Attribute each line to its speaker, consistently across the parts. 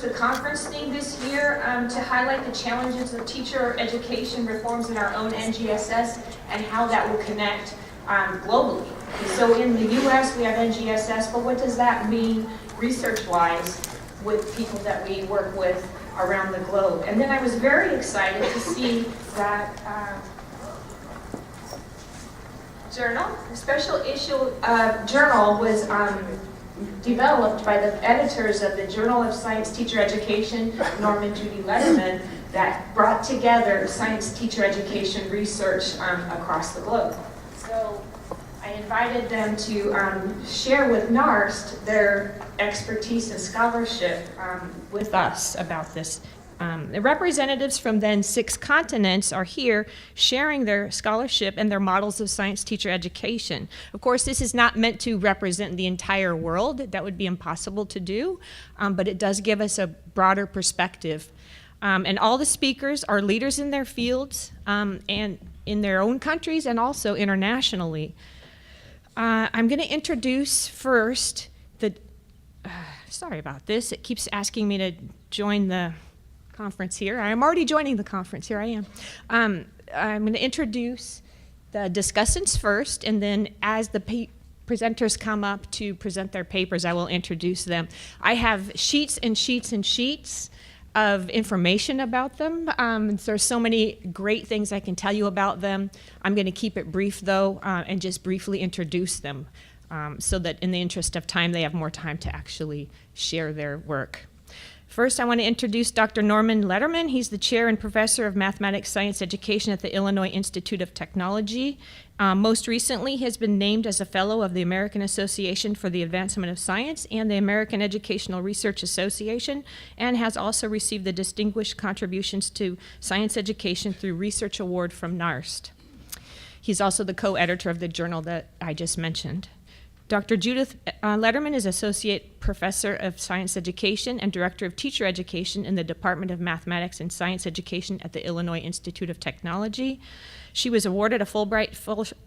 Speaker 1: The conference theme this year to highlight the challenges of teacher education reforms in our own NGSS and how that will connect globally. So in the US we have NGSS, but what does that mean research-wise with people that we work with around the globe? And then I was very excited to see that journal, the special issue journal was developed by the editors of the Journal of Science Teacher Education, Norm and Judy Letterman, that brought together science teacher education research across the globe. So I invited them to share with NARST their expertise and scholarship with us about this. The representatives from then 6 continents are here sharing their scholarship and their models of science teacher education. Of course, this is not meant to represent the entire world. That would be impossible to do, but it does give us a broader perspective. And all the speakers are leaders in their fields and in their own countries and also internationally. I'm going to introduce first the, sorry about this, it keeps asking me to join the conference here. I'm already joining the conference. Here I am. I'm going to introduce the discussants first, and then as the presenters come up to present their papers, I will introduce them. I have sheets and sheets and sheets of information about them. There's so many great things I can tell you about them. I'm going to keep it brief, though, and just briefly introduce them so that in the interest of time, they have more time to actually share their work. First, I want to introduce Dr. Norman Letterman. He's the chair and professor of mathematics science education at the Illinois Institute of Technology. Most recently, he has been named as a fellow of the American Association for the Advancement of Science and the American Educational Research Association, and has also received the Distinguished Contributions to Science Education through Research Award from NARST. He's also the co-editor of the journal that I just mentioned. Dr. Judith Letterman is Associate Professor of Science Education and Director of Teacher Education in the Department of Mathematics and Science Education at the Illinois Institute of Technology. She was awarded a Fulbright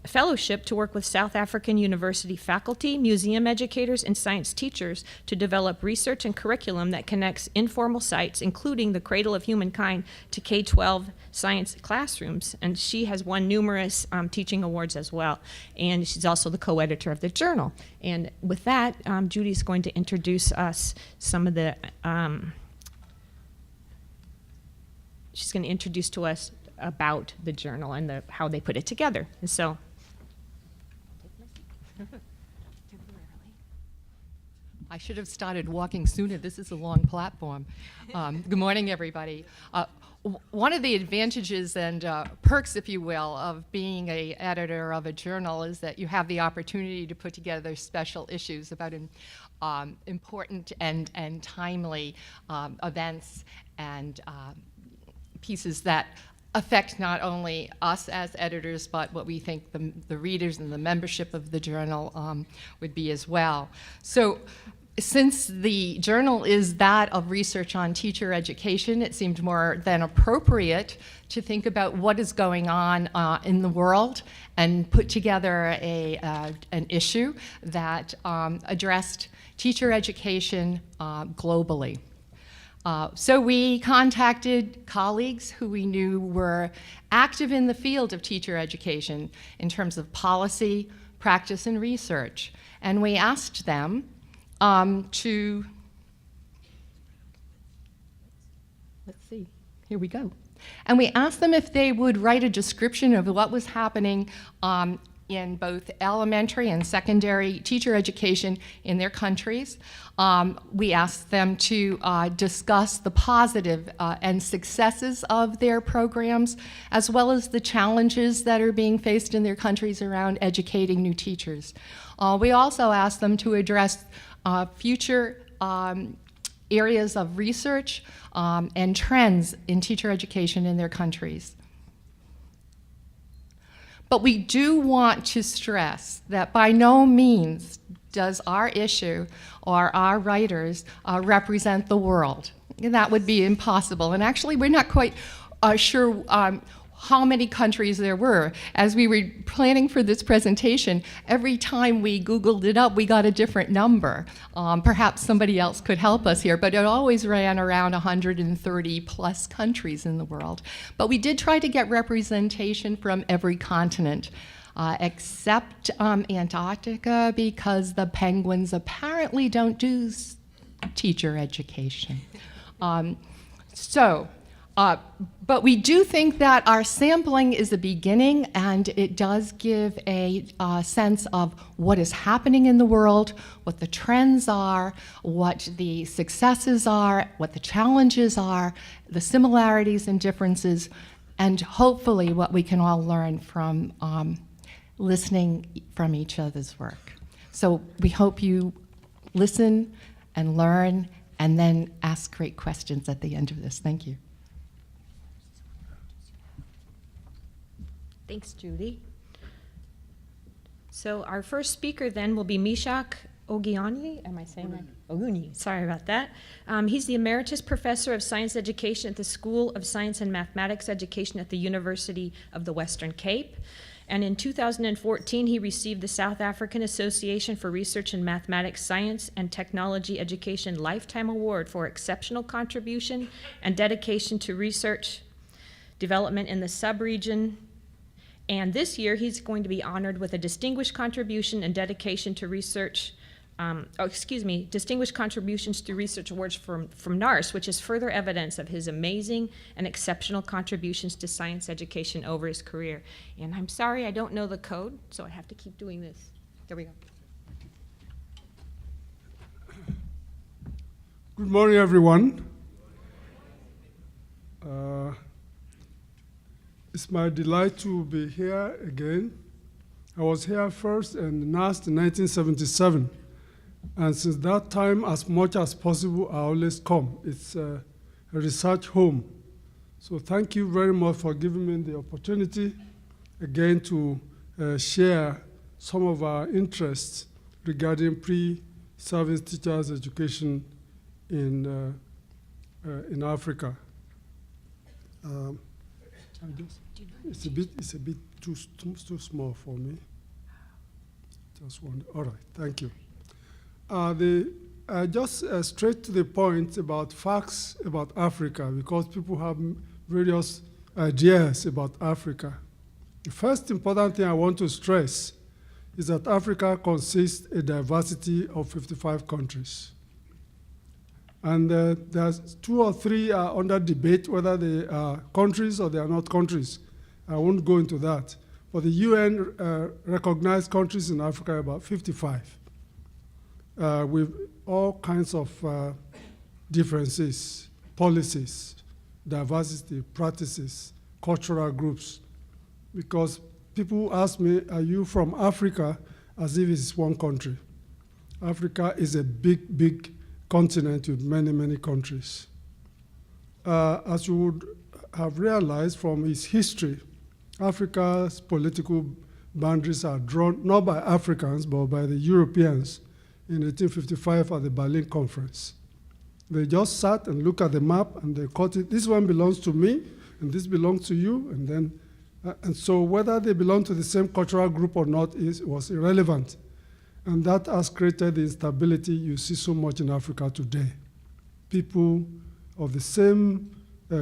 Speaker 1: Fellowship to work with South African university faculty, museum educators, and science teachers to develop research and curriculum that connects informal sites, including the Cradle of Humankind, to K-12 science classrooms. And she has won numerous teaching awards as well. And she's also the co-editor of the journal. And with that, Judy's going to introduce us some of the, she's going to introduce to us about the journal and how they put it together. And so,
Speaker 2: I should have started walking sooner. This is a long platform. Good morning, everybody. One of the advantages and perks, if you will, of being an editor of a journal is that you have the opportunity to put together special issues about important and timely events and pieces that affect not only us as editors, but what we think the readers and the membership of the journal would be as well. So since the journal is that of research on teacher education, it seemed more than appropriate to think about what is going on in the world and put together an issue that addressed teacher education globally. So we contacted colleagues who we knew were active in the field of teacher education in terms of policy, practice, and research. And we asked them to, let's see, here we go. And we asked them if they would write a description of what was happening in both elementary and secondary teacher education in their countries. We asked them to discuss the positive and successes of their programs, as well as the challenges that are being faced in their countries around educating new teachers. We also asked them to address future areas of research and trends in teacher education in their countries. But we do want to stress that by no means does our issue or our writers represent the world. That would be impossible. And actually, we're not quite sure how many countries there were. As we were planning for this presentation, every time we Googled it up, we got a different number. Perhaps somebody else could help us here, but it always ran around 130 plus countries in the world. But we did try to get representation from every continent, except Antarctica, because the penguins apparently don't do teacher education. But we do think that our sampling is a beginning, and it does give a sense of what is happening in the world, what the trends are, what the successes are, what the challenges are, the similarities and differences, and hopefully what we can all learn from listening from each other's work. So we hope you listen and learn and then ask great questions at the end of this. Thank you.
Speaker 3: Thanks, Judy. So our first speaker then will be Mishak Ogiani. Am I saying that? Oguni. Sorry about that. He's the Emeritus Professor of Science Education at the School of Science and Mathematics Education at the University of the Western Cape. And in 2014, he received the South African Association for Research in Mathematics, Science, and Technology Education Lifetime Award for exceptional contribution and dedication to research development in the sub-region. And this year, he's going to be honored with a distinguished contribution and dedication to research, distinguished contributions to research awards from NARST, which is further evidence of his amazing and exceptional contributions to science education over his career. And I'm sorry, I don't know the code, so I have to keep doing this. There we go.
Speaker 4: Good morning, everyone. It's my delight to be here again. I was here first in NARST in 1977. And since that time, as much as possible, I always come. It's a research home. So thank you very much for giving me the opportunity again to share some of our interests regarding pre-service teachers education in Africa. It's a bit too small for me. Just one. All right, thank you. Just straight to the point about facts about Africa, because people have various ideas about Africa. The first important thing I want to stress is that Africa consists a diversity of 55 countries. And there's 2 or 3 are under debate whether they are countries or they are not countries. I won't go into that. But the UN recognized countries in Africa about 55 with all kinds of differences, policies, diversity, practices, cultural groups. Because people ask me, are you from Africa? As if it's one country. Africa is a big, big continent with many, many countries. As you would have realized from its history, Africa's political boundaries are drawn not by Africans, but by the Europeans in 1855 at the Berlin Conference. They just sat and looked at the map and they cut it. This one belongs to me, and this belongs to you, and then, and so whether they belong to the same cultural group or not was irrelevant. And that has created the instability you see so much in Africa today. People of the same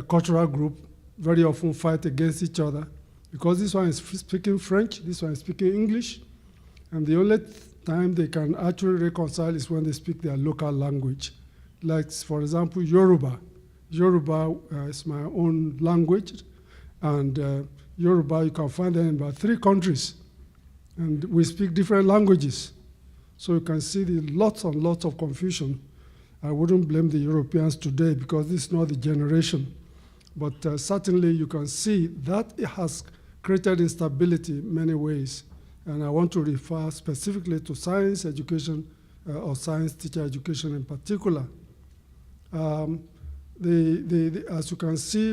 Speaker 4: cultural group very often fight against each other because this one is speaking French, this one is speaking English, and the only time they can actually reconcile is when they speak their local language. Like, for example, Yoruba. Yoruba is my own language, and Yoruba, you can find them in about 3 countries, and we speak different languages. So you can see the lots and lots of confusion. I wouldn't blame the Europeans today because this is not the generation. But certainly you can see that it has created instability in many ways. And I want to refer specifically to science education or science teacher education in particular. As you can see,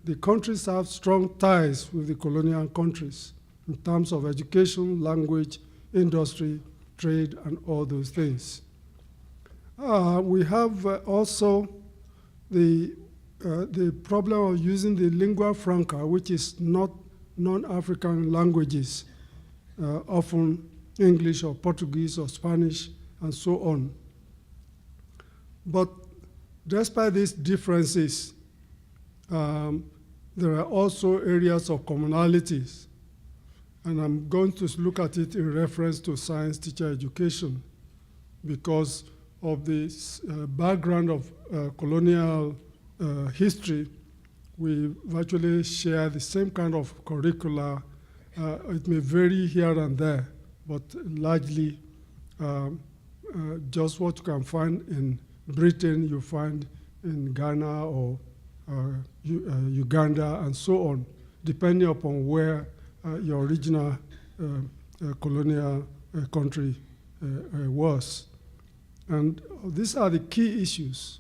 Speaker 4: the countries have strong ties with the colonial countries in terms of education, language, industry, trade, and all those things. We have also the the problem of using the lingua franca, which is not non-African languages, often English or Portuguese or Spanish and so on. But despite these differences, there are also areas of commonalities. And I'm going to look at it in reference to science teacher education because of the background of colonial history. We virtually share the same kind of curricula. It may vary here and there, but largely just what you can find in Britain, you find in Ghana or Uganda and so on, depending upon where your original colonial country was. And these are the key issues.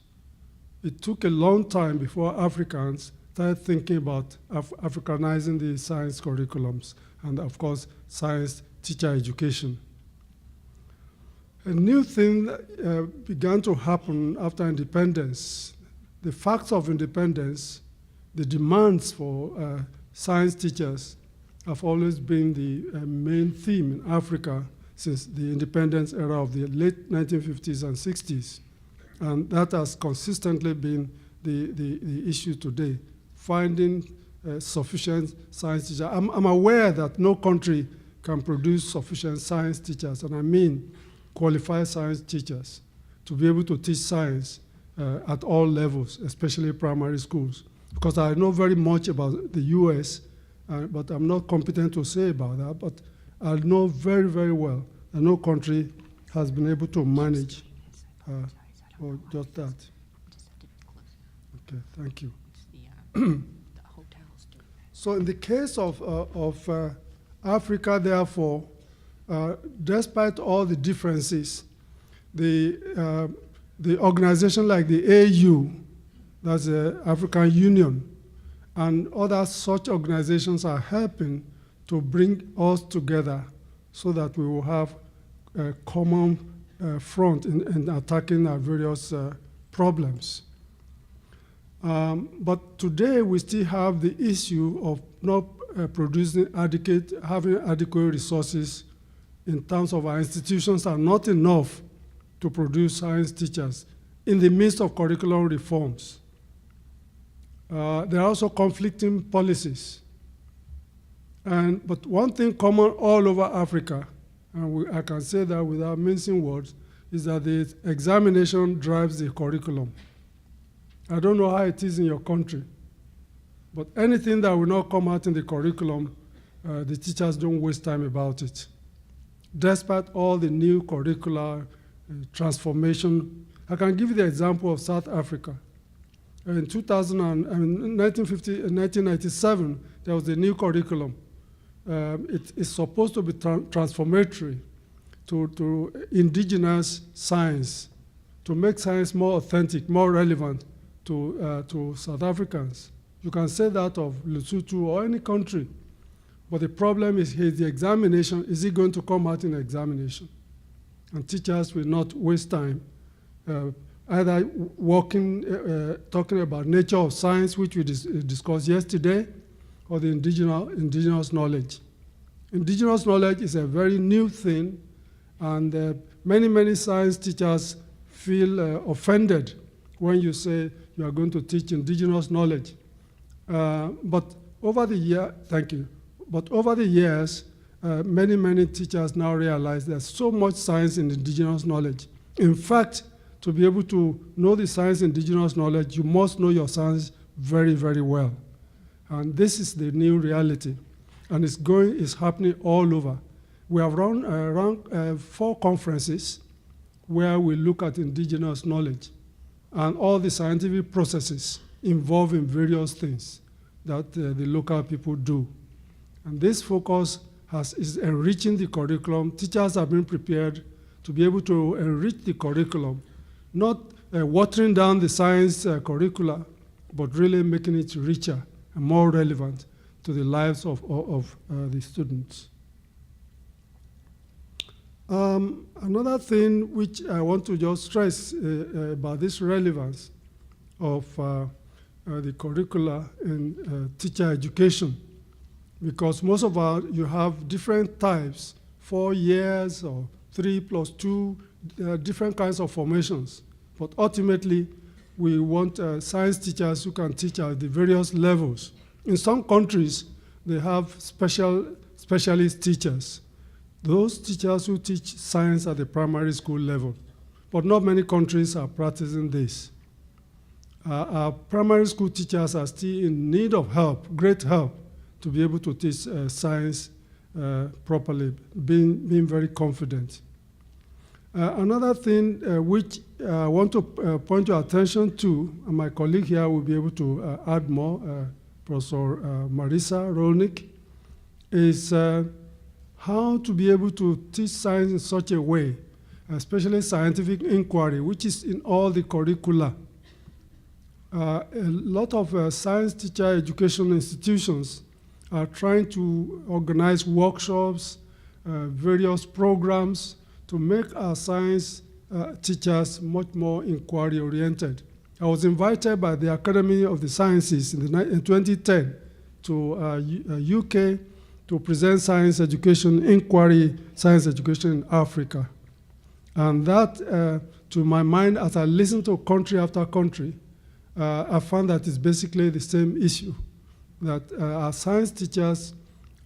Speaker 4: It took a long time before Africans started thinking about Africanizing the science curriculums and, of course, science teacher education. A new thing began to happen after independence. The facts of independence, the demands for science teachers have always been the main theme in Africa since the independence era of the late 1950s and 60s. And that has consistently been the issue today, finding sufficient science teachers. I'm aware that no country can produce sufficient science teachers, and I mean qualified science teachers, to be able to teach science at all levels, especially primary schools. Because I know very much about the US, but I'm not competent to say about that, but I know very, very well that no country has been able to manage or just that. Okay, thank you. So in the case of Africa, therefore, despite all the differences, the organization like the AU, that's the African Union, and other such organizations are helping to bring us together so that we will have a common front in attacking our various problems. But today we still have the issue of not having adequate resources in terms of our institutions are not enough to produce science teachers in the midst of curriculum reforms. There are also conflicting policies. But one thing common all over Africa, and I can say that without mincing words, is that the examination drives the curriculum. I don't know how it is in your country, but anything that will not come out in the curriculum, the teachers don't waste time about it. Despite all the new curricular transformation, I can give you the example of South Africa. In 1997, there was a new curriculum. It is supposed to be transformatory to indigenous science, to make science more authentic, more relevant to South Africans. You can say that of Lesotho or any country. But the problem is the examination. Is it going to come out in examination? And teachers will not waste time either talking about nature of science, which we discussed yesterday, or the indigenous knowledge. Indigenous knowledge is a very new thing, and many science teachers feel offended when you say you are going to teach indigenous knowledge. But over the years, many teachers now realize there's so much science in indigenous knowledge. In fact, to be able to know the science in indigenous knowledge, you must know your science very, very well. And this is the new reality. And it's happening all over. We have run around 4 conferences where we look at indigenous knowledge and all the scientific processes involved in various things that the local people do. And this focus is enriching the curriculum. Teachers have been prepared to be able to enrich the curriculum, not watering down the science curricula, but really making it richer and more relevant to the lives of the students. Another thing which I want to just stress about this relevance of the curricula in teacher education, because most of you have different types, 4 years or 3+2, different kinds of formations. But ultimately, we want science teachers who can teach at the various levels. In some countries, they have specialist teachers, those teachers who teach science at the primary school level. But not many countries are practicing this. Our primary school teachers are still in need of help, great help, to be able to teach science properly, being very confident. Another thing which I want to point your attention to, and my colleague here will be able to add more, Professor Marisa Rolnick, is how to be able to teach science in such a way, especially scientific inquiry, which is in all the curricula. A lot of science teacher education institutions are trying to organize workshops, various programs to make our science teachers much more inquiry-oriented. I was invited by the Academy of the Sciences in 2010 to UK to present science education, inquiry science education in Africa. And that, to my mind, as I listened to country after country, I found that it's basically the same issue, that our science teachers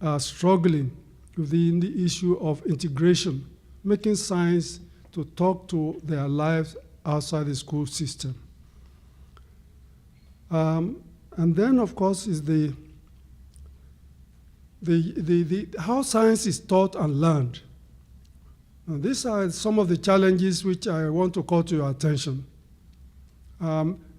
Speaker 4: are struggling with the issue of integration, making science to talk to their lives outside the school system. And then, of course, is how science is taught and learned. And these are some of the challenges which I want to call to your attention.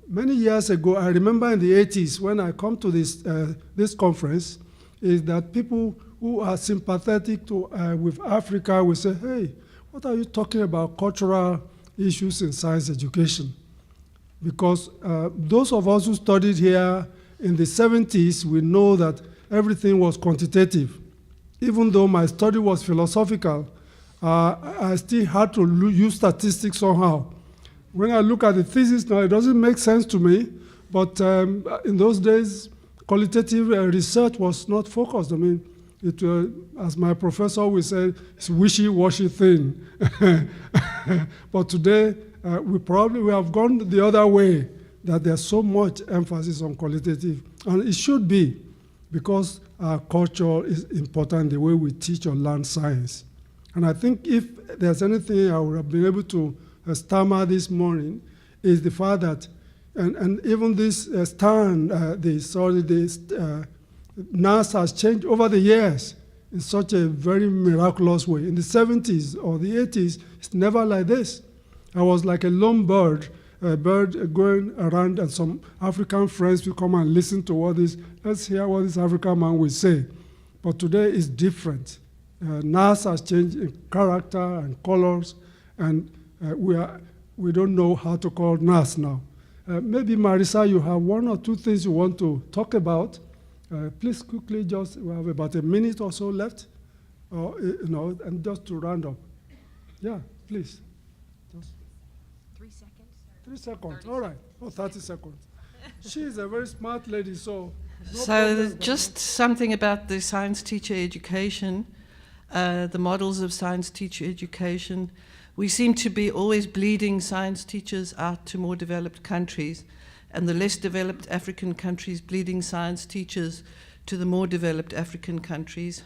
Speaker 4: Many years ago, I remember in the 80s, when I come to this conference, is that people who are sympathetic to, with Africa will say, hey, what are you talking about cultural issues in science education? Because those of us who studied here in the 70s, we know that everything was quantitative. Even though my study was philosophical, I still had to use statistics somehow. When I look at the thesis now, it doesn't make sense to me, but in those days, qualitative research was not focused. I mean, as my professor would say, it's a wishy-washy thing. But today, we have gone the other way, that there's so much emphasis on qualitative. And it should be, because our culture is important, the way we teach or learn science. And I think if there's anything I would have been able to stammer this morning, is the fact that, and even this NARST has changed over the years in such a very miraculous way. In the 70s or the 80s, it's never like this. I was like a lone bird, a bird going around, and some African friends will come and listen to let's hear what this African man will say. But today is different. NARST has changed in character and colors, and we don't know how to call NARST now. Maybe, Marisa, you have one or two things you want to talk about. Please quickly, we have about a minute or so left, and just to round up. Yeah, please. Just
Speaker 3: 3 seconds.
Speaker 4: 3 seconds, all right. Oh, 30 seconds. She is a very smart lady, so.
Speaker 5: So just something about the science teacher education, the models of science teacher education. We seem to be always bleeding science teachers out to more developed countries, and the less developed African countries bleeding science teachers to the more developed African countries.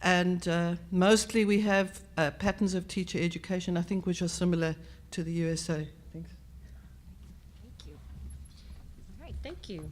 Speaker 5: And mostly we have patterns of teacher education, I think, which are similar to the USA. Thanks.
Speaker 3: Thank you. All right, thank you.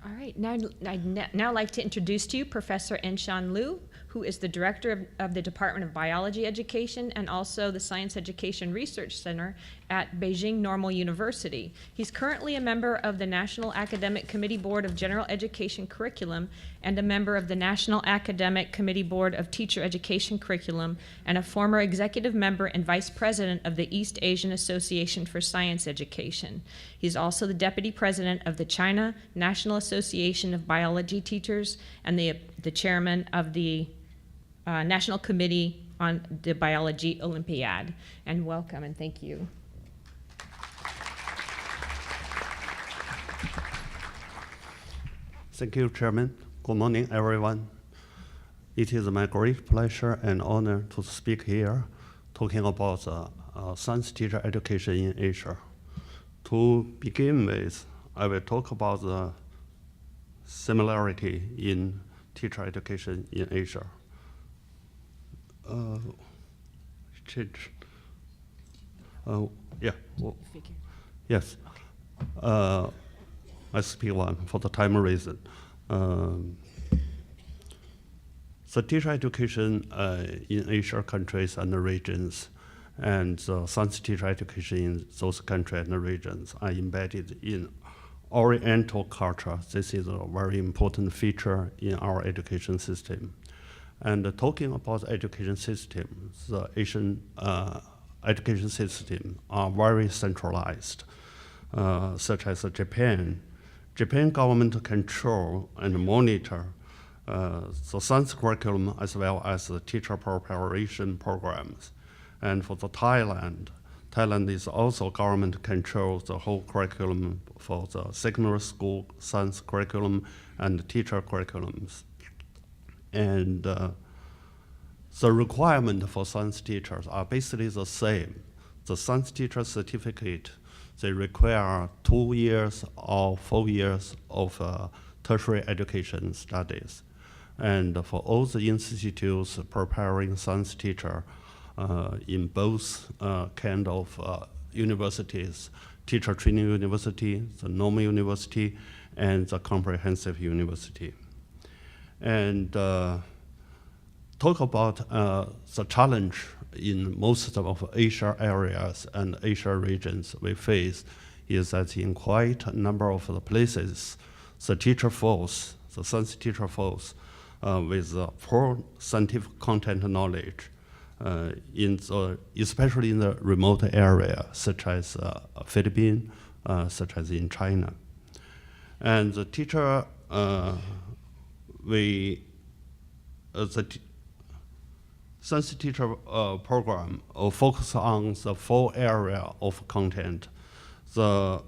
Speaker 3: All right, now I'd now like to introduce to you Professor Enshan Liu, who is the director of the Department of Biology Education and also the Science Education Research Center at Beijing Normal University. He's currently a member of the National Academic Committee Board of General Education Curriculum and a member of the National Academic Committee Board of Teacher Education Curriculum, and a former executive member and vice president of the East Asian Association for Science Education. He's also the deputy president of the China National Association of Biology Teachers and the chairman of the National Committee on the Biology Olympiad. And welcome and thank you.
Speaker 6: Thank you, Chairman. Good morning, everyone. It is my great pleasure and honor to speak here, talking about science teacher education in Asia. To begin with, I will talk about the similarity in teacher education in Asia. Yes. I speak one for the time reason. The teacher education in Asia countries and the regions, and the science teacher education in those countries and the regions are embedded in Oriental culture. This is a very important feature in our education system. And talking about education system, the Asian education system are very centralized, such as Japan. Japan government control and monitor the science curriculum as well as the teacher preparation programs. And for the Thailand is also government controls the whole curriculum for the secondary school science curriculum and teacher curriculums. And the requirement for science teachers are basically the same. The science teacher certificate, they require 2 years or 4 years of tertiary education studies. And for all the institutes preparing science teacher in both kind of universities, teacher training university, the normal university, and the comprehensive university. And talk about the challenge in most of Asia areas and Asia regions we face is that in quite a number of the places, the teacher force, the science teacher force, with poor scientific content knowledge, especially in the remote area, such as Philippines, such as in China. And the teacher, science teacher program focus on the 4 areas of content: the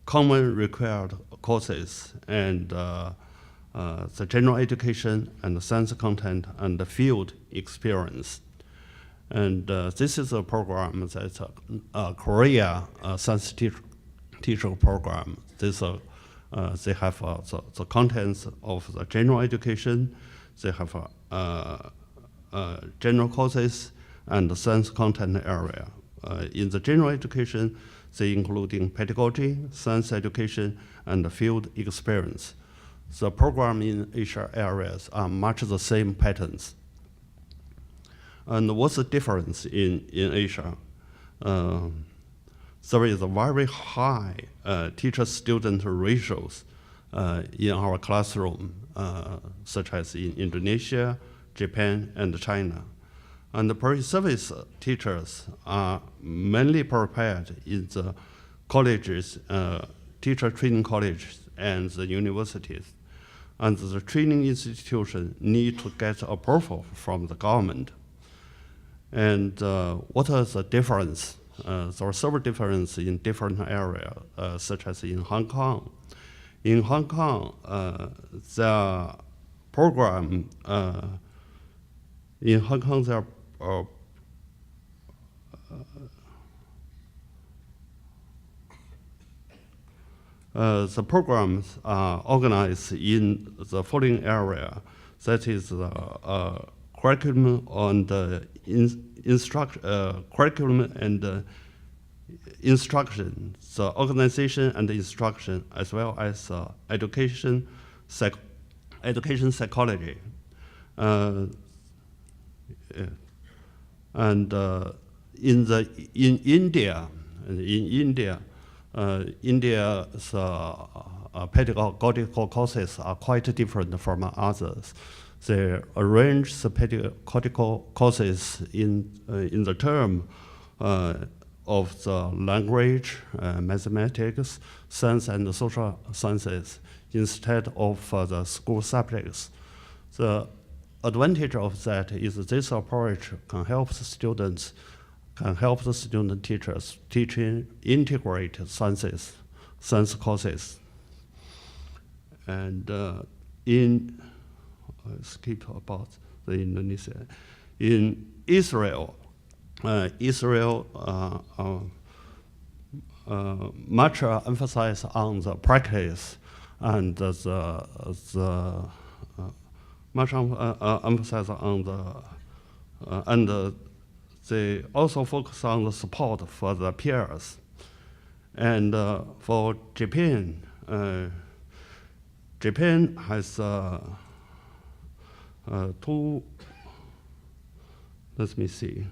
Speaker 6: common required courses and the general education and the science content and the field experience. And this is a program that's a Korea science teacher program. This, they have the contents of the general education, they have general courses and the science content area. In the general education, they including pedagogy, science education, and the field experience. The program in Asia areas are much the same patterns. And what's the difference in Asia? There is a very high teacher-student ratios in our classroom, such as in Indonesia, Japan, and China. And the pre-service teachers are mainly prepared in the colleges, teacher training colleges, and the universities. And the training institution need to get approval from the government. And what is the difference? There are several differences in different areas, such as in Hong Kong. In Hong Kong, the program, in Hong Kong, there are the programs are organized in the following area. That is the curriculum on the curriculum and instruction, the organization and the instruction, as well as education psychology. And in India, India's pedagogical courses are quite different from others. They arrange the pedagogical courses in the term of the language, mathematics, science, and social sciences instead of the school subjects. The advantage of that is this approach can help the student teachers teaching integrate science courses. And I skip about the Indonesia. In Israel, much emphasis on the practice and much emphasis on and they also focus on the support for the peers. And for Japan, Japan has two, let me see.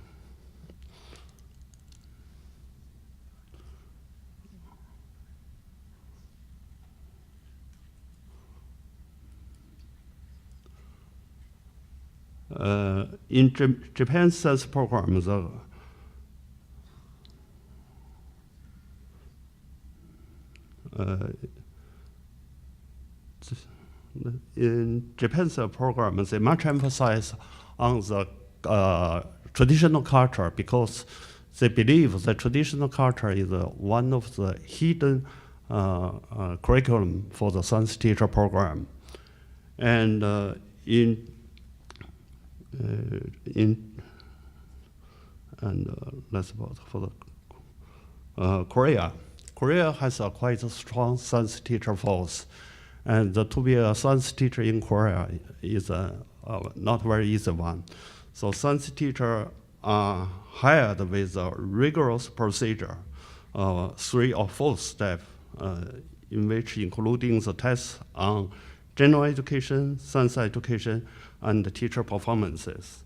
Speaker 6: In Japan's science program, in Japan's program, they much emphasize on the traditional culture because they believe the traditional culture is one of the hidden curriculum for the science teacher program. And that's about for the Korea. Korea has a quite strong science teacher force, and to be a science teacher in Korea is not very easy one. So science teachers are hired with a rigorous procedure, 3 or 4 steps, in which including the tests on general education, science education, and the teacher performances.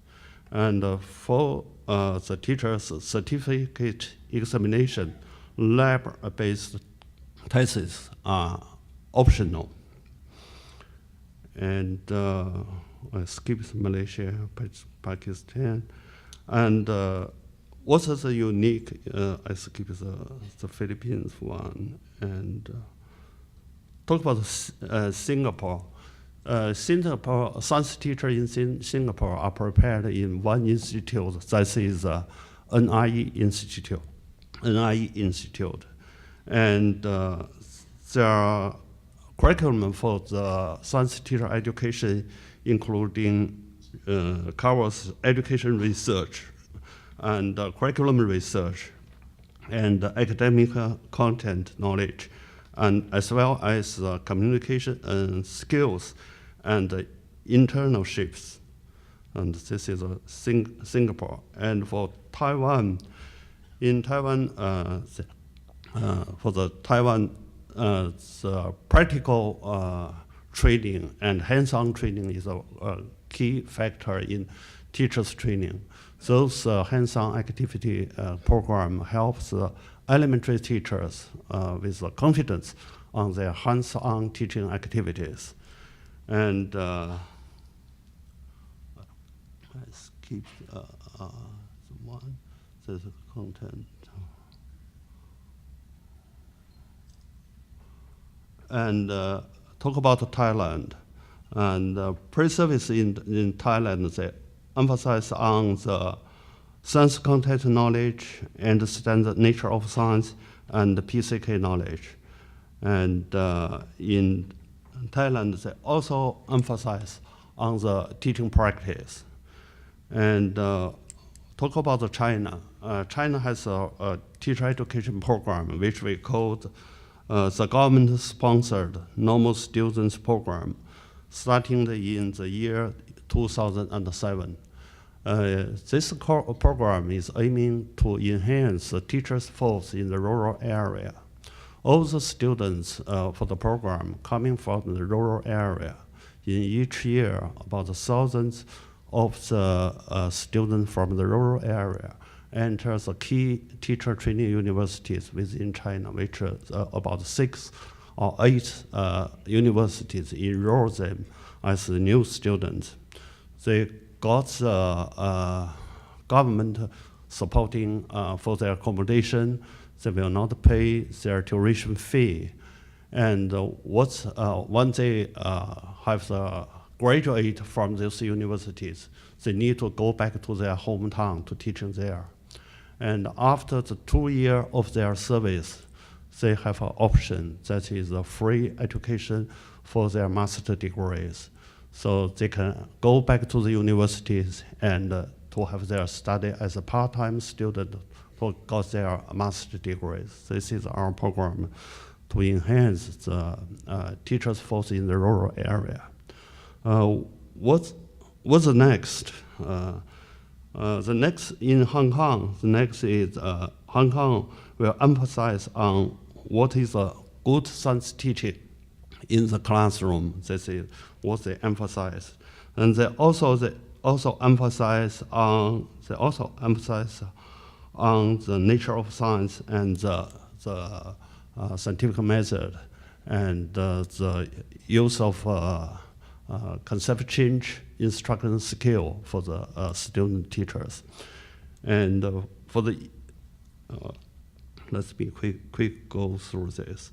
Speaker 6: And for the teacher's certificate examination, lab-based tests are optional. And I skipped Malaysia, Pakistan. And what is the unique, I skipped the Philippines one. And talk about Singapore. Singapore science teachers in Singapore are prepared in one institute. That is NIE Institute. And their curriculum for the science teacher education, including covers education research and curriculum research and academic content knowledge, and as well as communication skills and internships. And this is Singapore. And for Taiwan, in Taiwan, for the Taiwan, the practical training and hands-on training is a key factor in teachers' training. Those hands-on activity program helps elementary teachers with confidence on their hands-on teaching activities. And I skip the one, the content. And talk about Thailand. And pre-service in Thailand, they emphasize on the science content knowledge, understand the nature of science, and the PCK knowledge. And in Thailand, they also emphasize on the teaching practice. And talk about China. China has a teacher education program, which we call the government-sponsored normal students program, starting in the year 2007. This program is aiming to enhance the teachers' force in the rural area. All the students for the program coming from the rural area. In each year, about thousands of the students from the rural area enter the key teacher training universities within China, which are about 6 or 8 universities enroll them as new students. They got the government supporting for their accommodation. They will not pay their tuition fee. And once they have the graduate from these universities, they need to go back to their hometown to teaching there. And after the 2 years of their service, they have an option that is a free education for their master degrees. So they can go back to the universities and to have their study as a part-time student to get their master degrees. This is our program to enhance the teachers' force in the rural area. What's the next? The next in Hong Kong, the next is Hong Kong will emphasize on what is a good science teaching in the classroom. This is what they emphasize. And they also emphasize on the nature of science and the scientific method and the use of concept change instruction skill for the student teachers. And for the, let's be quick go through this.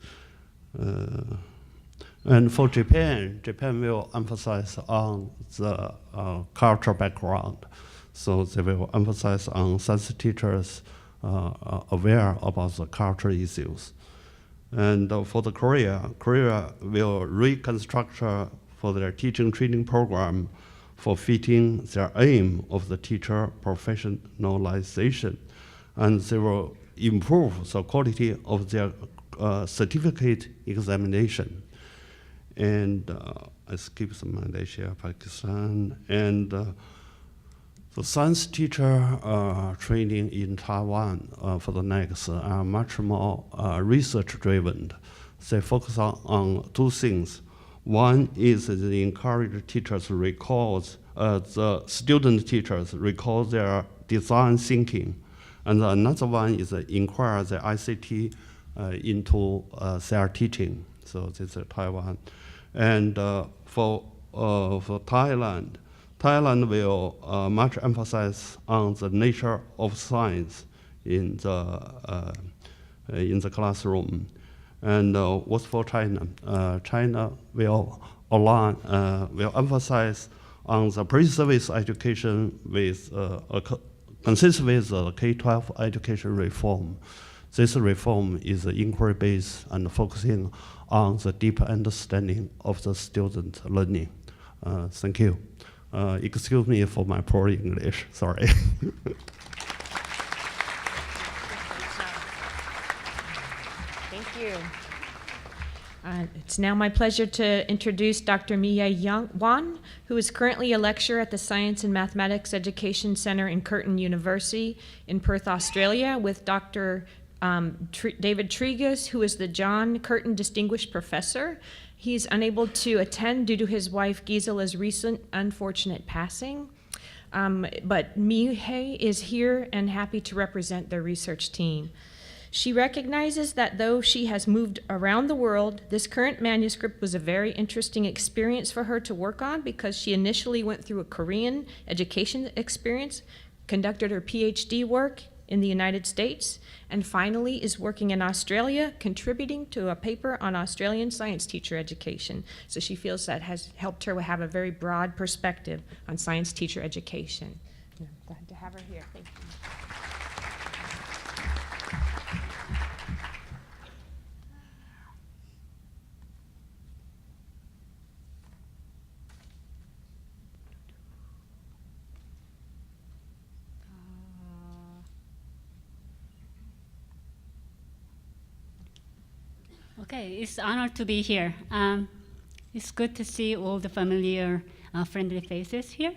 Speaker 6: And for Japan will emphasize on the cultural background. So they will emphasize on science teachers aware about the cultural issues. And for the Korea will reconstruct for their teaching training program for fitting their aim of the teacher professionalization. And they will improve the quality of their certificate examination. And I skip some Malaysia, Pakistan, and the science teacher training in Taiwan for the next are much more research-driven. They focus on two things. One is they encourage teachers to recall, the student teachers recall their design thinking. And another one is inquire the ICT into their teaching. So this is Taiwan. And for Thailand will much emphasize on the nature of science in the classroom. And what's for China? China will emphasize on the pre-service education with consistent with the K-12 education reform. This reform is inquiry-based and focusing on the deeper understanding of the student learning. Thank you. Excuse me for my poor English, sorry.
Speaker 3: Thank you. It's now my pleasure to introduce Dr. Mia Wan, who is currently a lecturer at the Science and Mathematics Education Center in Curtin University in Perth, Australia, with Dr. David Tregus, who is the John Curtin Distinguished Professor. He's unable to attend due to his wife Gisela's recent unfortunate passing. But Mihei is here and happy to represent their research team. She recognizes that though she has moved around the world, this current manuscript was a very interesting experience for her to work on because she initially went through a Korean education experience, conducted her PhD work in the United States, and finally is working in Australia, contributing to a paper on Australian science teacher education. So she feels that has helped her have a very broad perspective on science teacher education. I'm glad to have her here. Thank you.
Speaker 7: Okay, it's an honor to be here. It's good to see all the familiar, friendly faces here.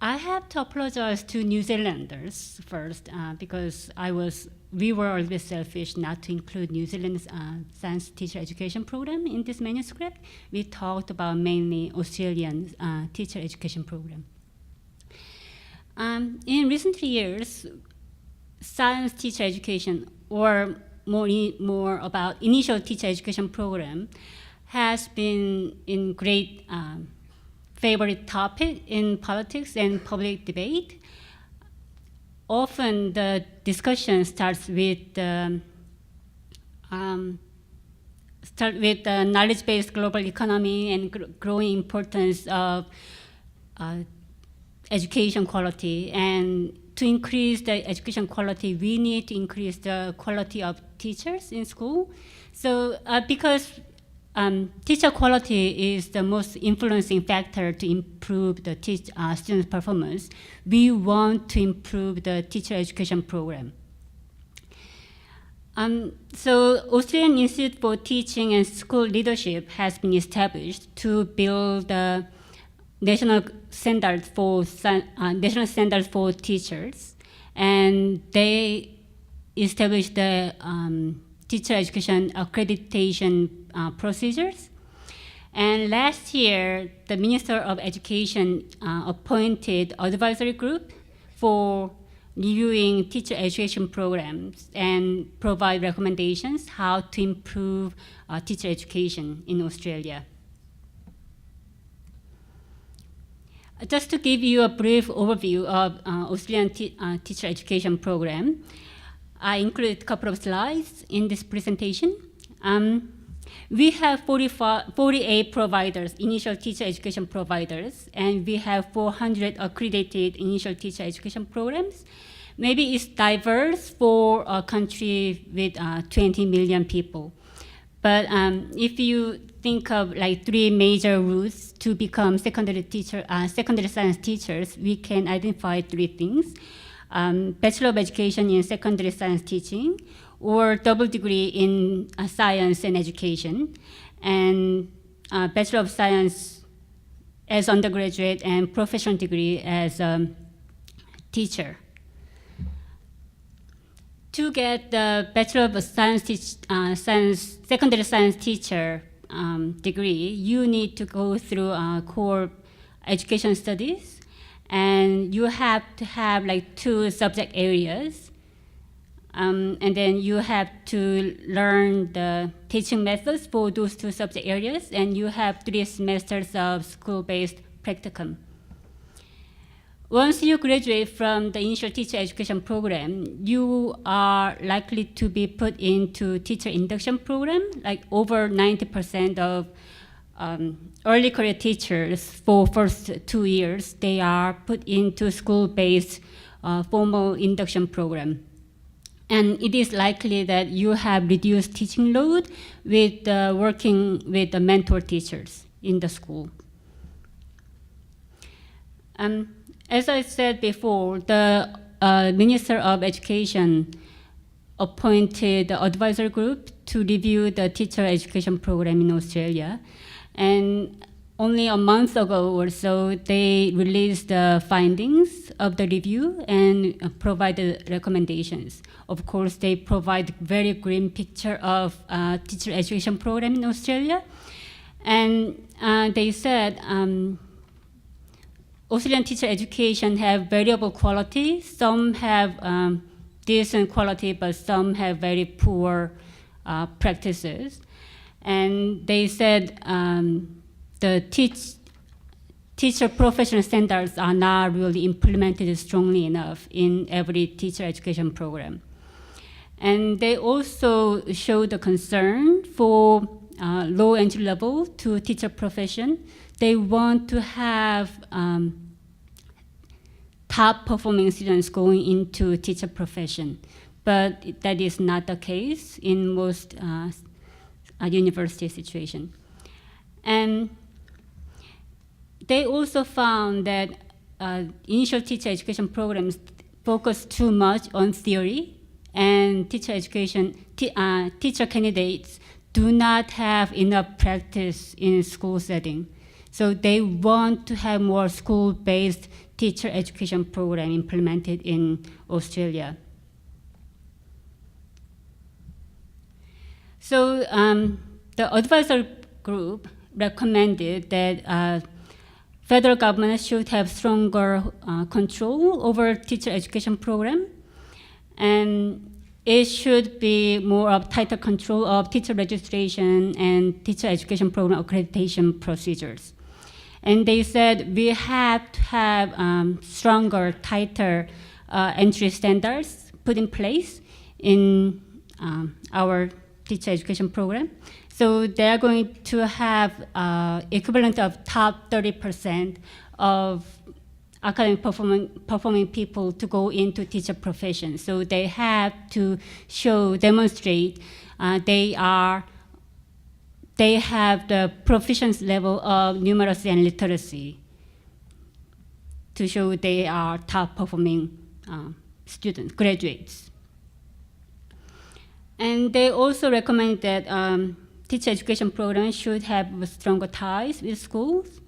Speaker 7: I have to apologize to New Zealanders first because we were a little bit selfish not to include New Zealand's science teacher education program in this manuscript. We talked about mainly Australian teacher education program. In recent years, science teacher education, or more about initial teacher education program, has been in great favorite topic in politics and public debate. Often the discussion starts with start with the knowledge-based global economy and growing importance of education quality. And to increase the education quality, we need to increase the quality of teachers in school. So because teacher quality is the most influencing factor to improve the students' performance, we want to improve the teacher education program. So Australian Institute for Teaching and School Leadership has been established to build the national standards for teachers, and they established the teacher education accreditation procedures. And last year, the Minister of Education appointed advisory group for reviewing teacher education programs and provide recommendations how to improve teacher education in Australia. Just to give you a brief overview of Australian teacher education program, I included a couple of slides in this presentation. We have 48 providers, initial teacher education providers, and we have 400 accredited initial teacher education programs. Maybe it's diverse for a country with 20 million people. But if you think of like 3 major routes to become secondary science teachers, we can identify 3 things. Bachelor of Education in Secondary Science Teaching, or double degree in Science and Education, and Bachelor of Science as undergraduate and professional degree as a teacher. To get the Bachelor of Science, Secondary Science Teacher degree, you need to go through core education studies, and you have to have like 2 subject areas, and then you have to learn the teaching methods for those 2 subject areas, and you have 3 semesters of school-based practicum. Once you graduate from the initial teacher education program, you are likely to be put into teacher induction program. Like over 90% of early career teachers for first 2 years, they are put into school-based formal induction program. And it is likely that you have reduced teaching load with working with the mentor teachers in the school. As I said before, the Minister of Education appointed the advisory group to review the teacher education program in Australia. And only a month ago or so, they released the findings of the review and provided recommendations. Of course, they provide very grim picture of teacher education program in Australia. And they said, Australian teacher education have variable quality. Some have decent quality, but some have very poor practices. And they said the teacher professional standards are not really implemented strongly enough in every teacher education program. And they also showed a concern for low entry level to teacher profession. They want to have top performing students going into teacher profession, but that is not the case in most university situation. And they also found that initial teacher education programs focus too much on theory, and teacher candidates do not have enough practice in school setting. So they want to have more school-based teacher education program implemented in Australia. So the advisory group recommended that federal government should have stronger control over teacher education program, and it should be more of tighter control of teacher registration and teacher education program accreditation procedures. And they said we have to have stronger, tighter entry standards put in place in our teacher education program. So they're going to have equivalent of top 30% of academic performing people to go into teacher profession. So they have to demonstrate they have the proficiency level of numeracy and literacy to show they are top performing students, graduates. And they also recommend that teacher education programs should have stronger ties with schools.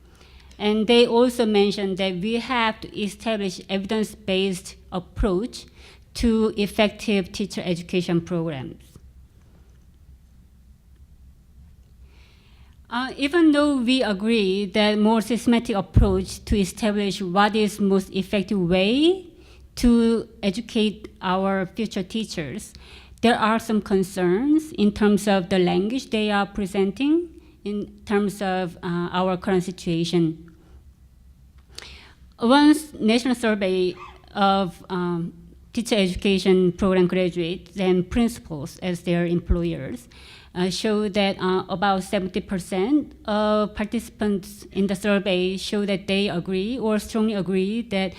Speaker 7: And they also mentioned that we have to establish evidence-based approach to effective teacher education programs. Even though we agree that more systematic approach to establish what is most effective way to educate our future teachers, there are some concerns in terms of the language they are presenting, in terms of our current situation. One national survey of teacher education program graduates and principals as their employers show that about 70% of participants in the survey show that they agree or strongly agree that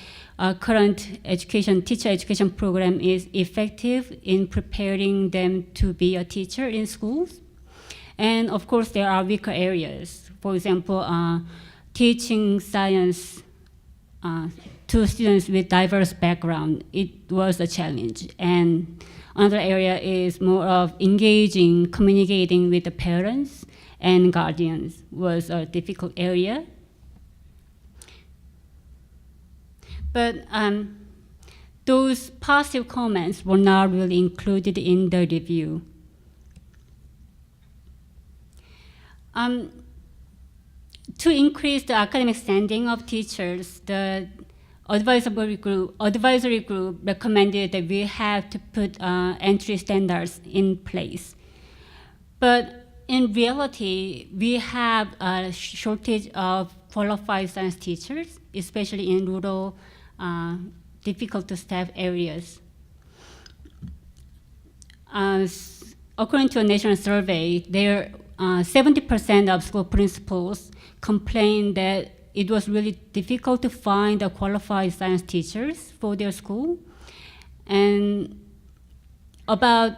Speaker 7: current teacher education program is effective in preparing them to be a teacher in schools. And of course, there are weaker areas. For example, teaching science to students with diverse background, it was a challenge. And another area is more of engaging, communicating with the parents and guardians was a difficult area. But those positive comments were not really included in the review. To increase the academic standing of teachers, the advisory group recommended that we have to put entry standards in place. But in reality, we have a shortage of qualified science teachers, especially in rural, difficult to staff areas. According to a national survey, 70% of school principals complained that it was really difficult to find qualified science teachers for their school. And about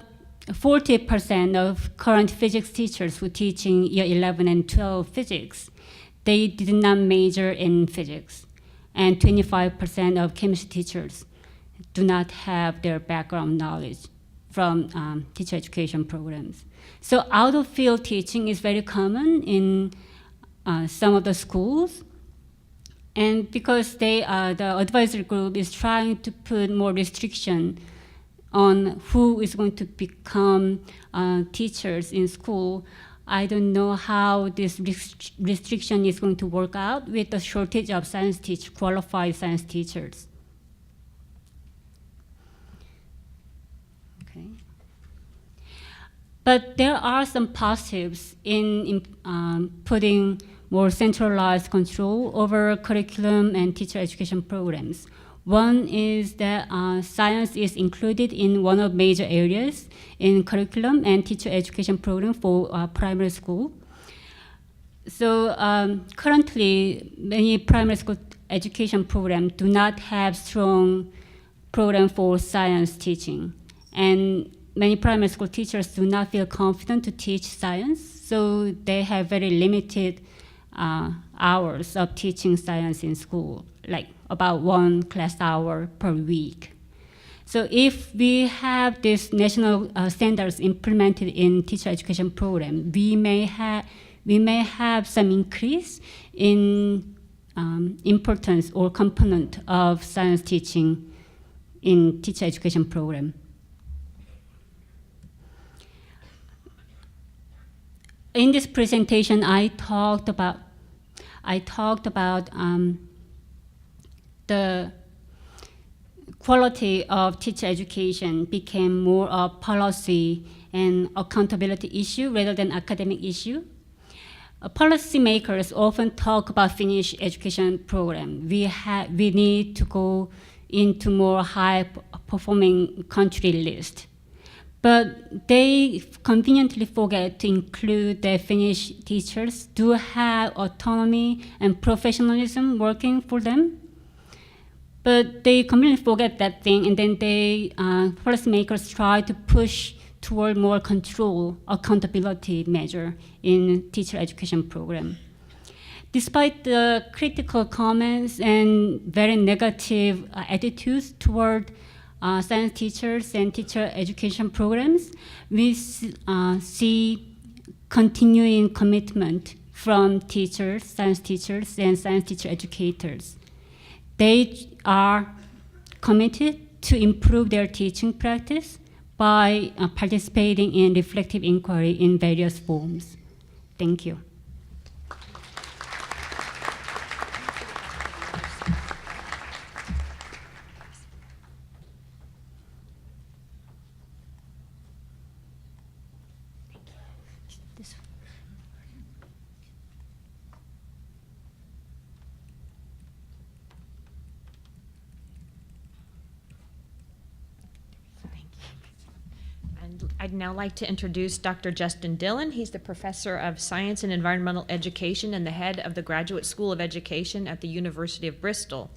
Speaker 7: 40% of current physics teachers who teach in year 11 and 12 physics, they did not major in physics. And 25% of chemistry teachers do not have their background knowledge from teacher education programs. So out-of-field teaching is very common in some of the schools. And because the advisory group is trying to put more restriction on who is going to become teachers in school, I don't know how this restriction is going to work out with the shortage of qualified science teachers. Okay. But there are some positives in putting more centralized control over curriculum and teacher education programs. One is that science is included in one of major areas in curriculum and teacher education program for primary school. So currently, many primary school education programs do not have strong program for science teaching. And many primary school teachers do not feel confident to teach science, so they have very limited hours of teaching science in school, like about 1 class hour per week. So if we have these national standards implemented in teacher education program, we may have some increase in importance or component of science teaching in teacher education program. In this presentation, I talked about the quality of teacher education became more a policy and accountability issue rather than academic issue. Policymakers often talk about Finnish education program. We need to go into more high-performing country list. But they conveniently forget to include that Finnish teachers do have autonomy and professionalism working for them. But they completely forget that thing, and then policymakers try to push toward more control, accountability measure in teacher education program. Despite the critical comments and very negative attitudes toward science teachers and teacher education programs, we see continuing commitment from teachers, science teachers, and science teacher educators. They are committed to improve their teaching practice by participating in reflective inquiry in various forms. Thank you.
Speaker 3: I'd now like to introduce Dr. Justin Dillon. He's the Professor of Science and Environmental Education and the head of the Graduate School of Education at the University of Bristol.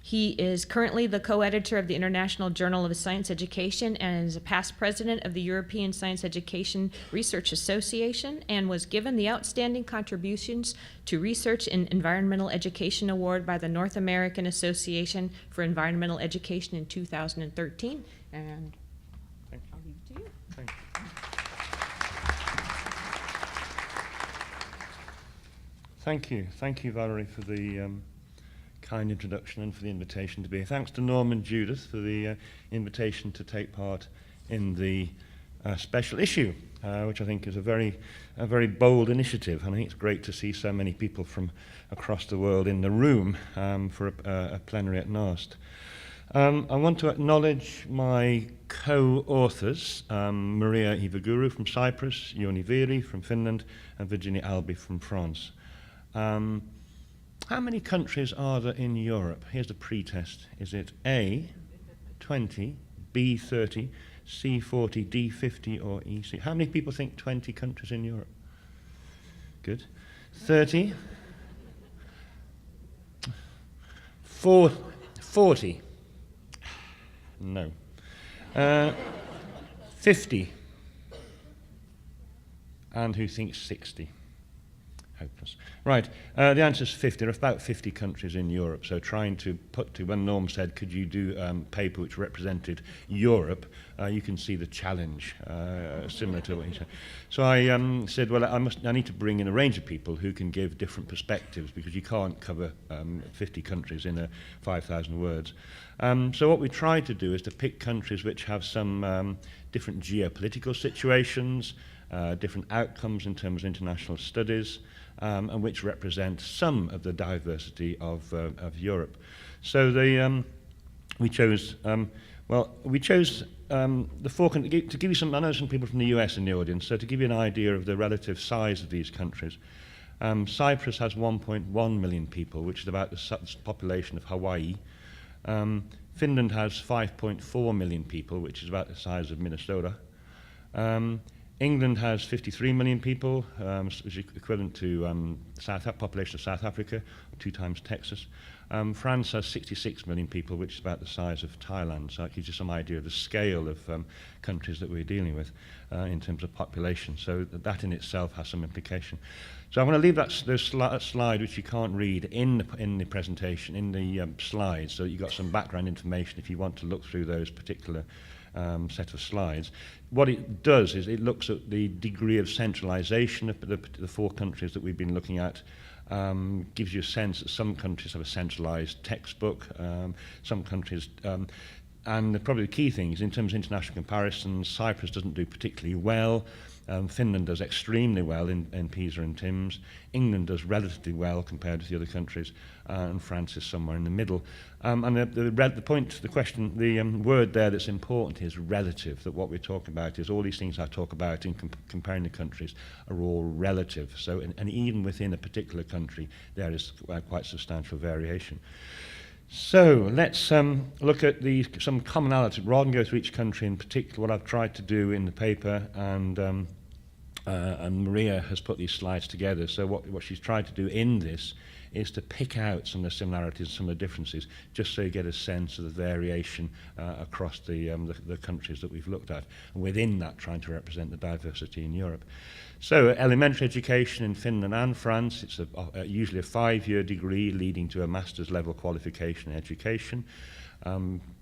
Speaker 3: He is currently the co-editor of the International Journal of Science Education and is a past president of the European Science Education Research Association, and was given the Outstanding Contributions to Research in Environmental Education Award by the North American Association for Environmental Education in 2013. And I'll leave it to you.
Speaker 8: Thank you. Thank you. Thank you, Valerie, for the kind introduction and for the invitation to be here. Thanks to Norm and Judith for the invitation to take part in the special issue, which I think is a very bold initiative. And I think it's great to see so many people from across the world in the room for a plenary at NARST. I want to acknowledge my co-authors, Maria Ivaguru from Cyprus, Joni Vieri from Finland, and Virginia Albi from France. How many countries are there in Europe? Here's the pre-test. Is it A, 20, B, 30, C, 40, D, 50, or E, C? How many people think 20 countries in Europe? Good. 30? 40? No. 50? And who thinks 60? Hopeless. Right, the answer is 50. There are about 50 countries in Europe, so trying to put to, when Norm said, could you do a paper which represented Europe, you can see the challenge, similar to what he said. So I said, well, I need to bring in a range of people who can give different perspectives, because you can't cover 50 countries in 5,000 words. So what we tried to do is to pick countries which have some different geopolitical situations, different outcomes in terms of international studies, and which represent some of the diversity of Europe. So we chose the four to give you some. I know some people from the US in the audience, so to give you an idea of the relative size of these countries. Cyprus has 1.1 million people, which is about the population of Hawaii. Finland has 5.4 million people, which is about the size of Minnesota. England has 53 million people, which is equivalent to population of South Africa, 2 times Texas. France has 66 million people, which is about the size of Thailand. So that gives you some idea of the scale of countries that we're dealing with in terms of population. So that in itself has some implication. So I'm going to leave that slide, which you can't read, in the presentation, in the slides, so that you've got some background information if you want to look through those particular set of slides. What it does is it looks at the degree of centralization of the 4 countries that we've been looking at. Gives you a sense that some countries have a centralized textbook, some countries, and probably the key thing is in terms of international comparisons, Cyprus doesn't do particularly well. Finland does extremely well in PISA and TIMSS. England does relatively well compared to the other countries, and France is somewhere in the middle. And the word there that's important is relative, that what we're talking about is all these things I talk about in comparing the countries are all relative. So, and even within a particular country, there is quite substantial variation. So let's look at some commonalities. Rather than go through each country in particular, what I've tried to do in the paper, and Maria has put these slides together. So what she's tried to do in this is to pick out some of the similarities and some of the differences, just so you get a sense of the variation across the countries that we've looked at. And within that, trying to represent the diversity in Europe. So elementary education in Finland and France, it's usually a 5-year degree leading to a master's level qualification in education.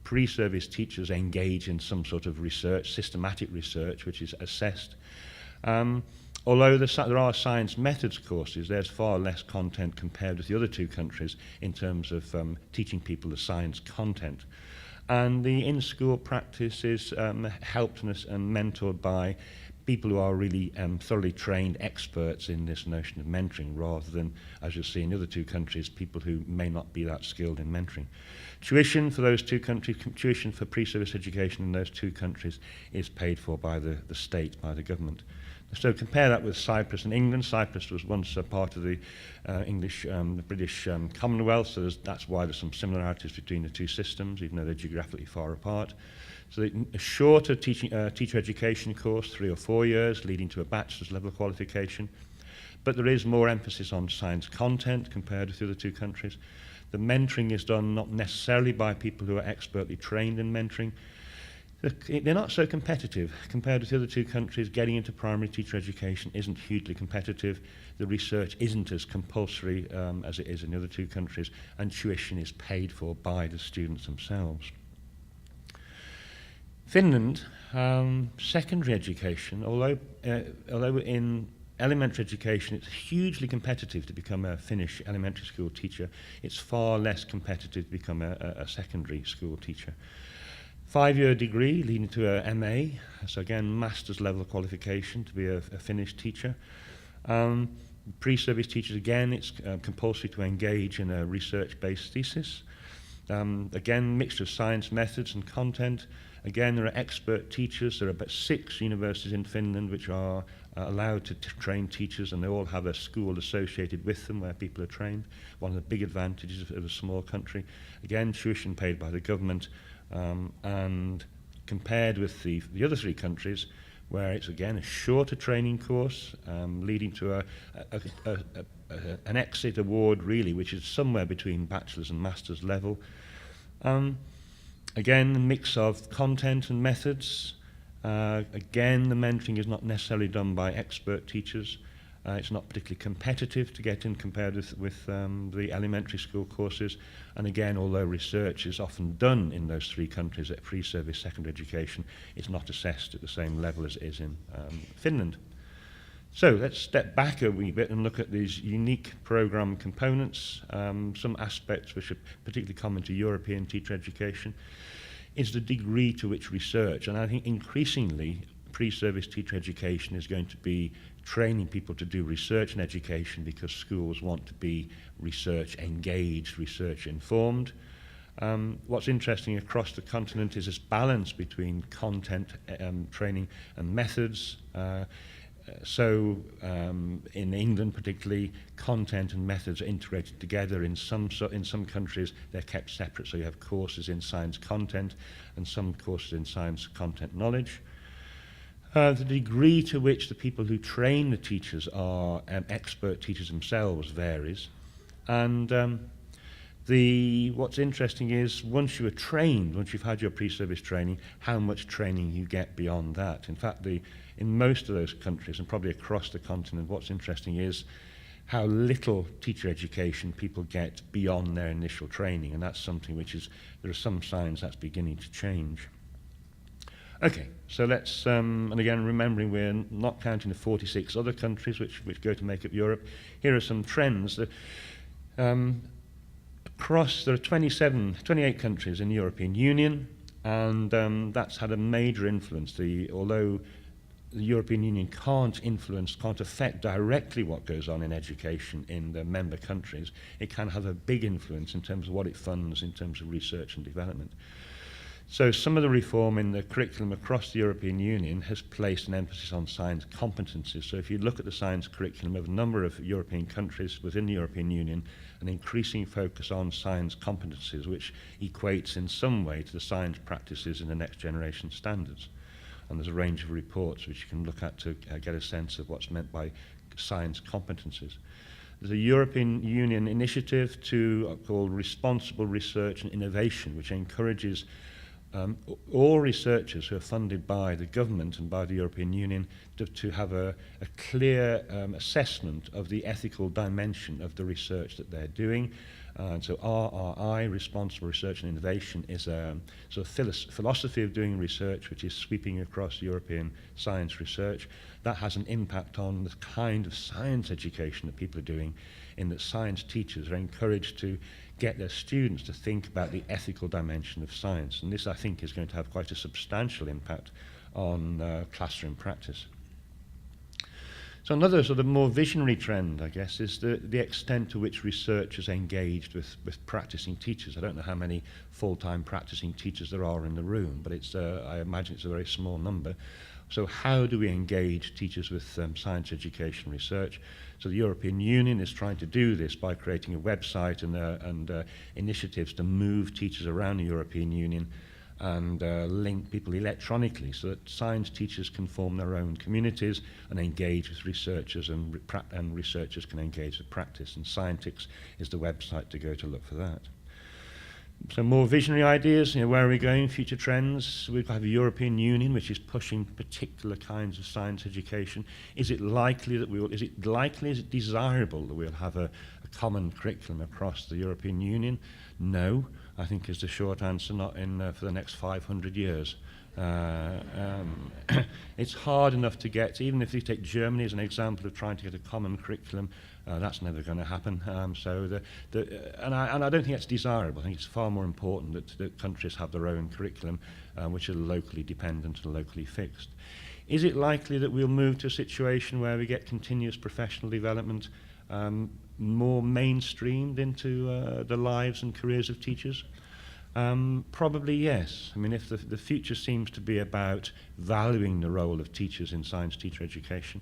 Speaker 8: Pre-service teachers engage in some sort of research, systematic research, which is assessed. Although there are science methods courses, there's far less content compared with the other two countries in terms of teaching people the science content. And the in-school practice is helped and mentored by people who are really thoroughly trained experts in this notion of mentoring, rather than, as you'll see in the other two countries, people who may not be that skilled in mentoring. Tuition for those two countries, tuition for pre-service education in those two countries is paid for by the state, by the government. So compare that with Cyprus and England. Cyprus was once a part of the the British Commonwealth, so that's why there's some similarities between the two systems, even though they're geographically far apart. So a shorter teacher education course, 3 or 4 years, leading to a bachelor's level qualification. But there is more emphasis on science content compared with the other two countries. The mentoring is done not necessarily by people who are expertly trained in mentoring. They're not so competitive. Compared with the other two countries, getting into primary teacher education isn't hugely competitive. The research isn't as compulsory as it is in the other two countries, and tuition is paid for by the students themselves. Finland, secondary education, although in elementary education it's hugely competitive to become a Finnish elementary school teacher, it's far less competitive to become a secondary school teacher. 5-year degree leading to a MA, so again master's level qualification to be a Finnish teacher. Pre-service teachers, again it's compulsory to engage in a research-based thesis. Again, mixture of science methods and content. Again, there are expert teachers. There are about 6 universities in Finland which are allowed to train teachers, and they all have a school associated with them where people are trained. One of the big advantages of a small country. Again, tuition paid by the government, and compared with the other 3 countries, where it's again a shorter training course, leading to an exit award really, which is somewhere between bachelor's and master's level. Again, a mix of content and methods. Again, the mentoring is not necessarily done by expert teachers. It's not particularly competitive to get in compared with the elementary school courses. And again, although research is often done in those 3 countries at pre-service secondary education, it's not assessed at the same level as it is in Finland. So let's step back a wee bit and look at these unique program components. Some aspects which are particularly common to European teacher education is the degree to which research, and I think increasingly pre-service teacher education is going to be training people to do research and education because schools want to be research engaged, research informed. What's interesting across the continent is this balance between content training and methods. So in England particularly, content and methods are integrated together. In some countries they're kept separate, so you have courses in science content and some courses in science content knowledge. The degree to which the people who train the teachers are expert teachers themselves varies. And what's interesting is once you are trained, once you've had your pre-service training, how much training you get beyond that. In fact, in most of those countries, and probably across the continent, what's interesting is how little teacher education people get beyond their initial training, and that's something which there are some signs that's beginning to change. Okay, so let's, and again, remembering we're not counting the 46 other countries which go to make up Europe, here are some trends. Across, there are 28 countries in the European Union, and that's had a major influence. Although the European Union can't affect directly what goes on in education in the member countries, it can have a big influence in terms of what it funds in terms of research and development. So some of the reform in the curriculum across the European Union has placed an emphasis on science competencies. So if you look at the science curriculum of a number of European countries within the European Union, an increasing focus on science competencies, which equates in some way to the science practices in the next generation standards. And there's a range of reports which you can look at to get a sense of what's meant by science competencies. There's a European Union initiative called Responsible Research and Innovation, which encourages all researchers who are funded by the government and by the European Union to have a clear assessment of the ethical dimension of the research that they're doing. So RRI, Responsible Research and Innovation, is a sort of philosophy of doing research which is sweeping across European science research. That has an impact on the kind of science education that people are doing, in that science teachers are encouraged to get their students to think about the ethical dimension of science. And this, I think, is going to have quite a substantial impact on classroom practice. So another sort of more visionary trend, I guess, is the extent to which research is engaged with practicing teachers. I don't know how many full-time practicing teachers there are in the room, but I imagine it's a very small number. So how do we engage teachers with science education research? So the European Union is trying to do this by creating a website and initiatives to move teachers around the European Union and link people electronically so that science teachers can form their own communities and engage with researchers, and researchers can engage with practice. And Scientix is the website to go to look for that. So more visionary ideas, where are we going, future trends? We have a European Union which is pushing particular kinds of science education. Is it likely that is it desirable that we'll have a common curriculum across the European Union? No, I think is the short answer, not for the next 500 years. It's hard enough to get, even if you take Germany as an example of trying to get a common curriculum, that's never going to happen. And I don't think it's desirable. I think it's far more important that countries have their own curriculum, which are locally dependent and locally fixed. Is it likely that we'll move to a situation where we get continuous professional development more mainstreamed into the lives and careers of teachers? Probably yes. I mean, if the future seems to be about valuing the role of teachers in science teacher education,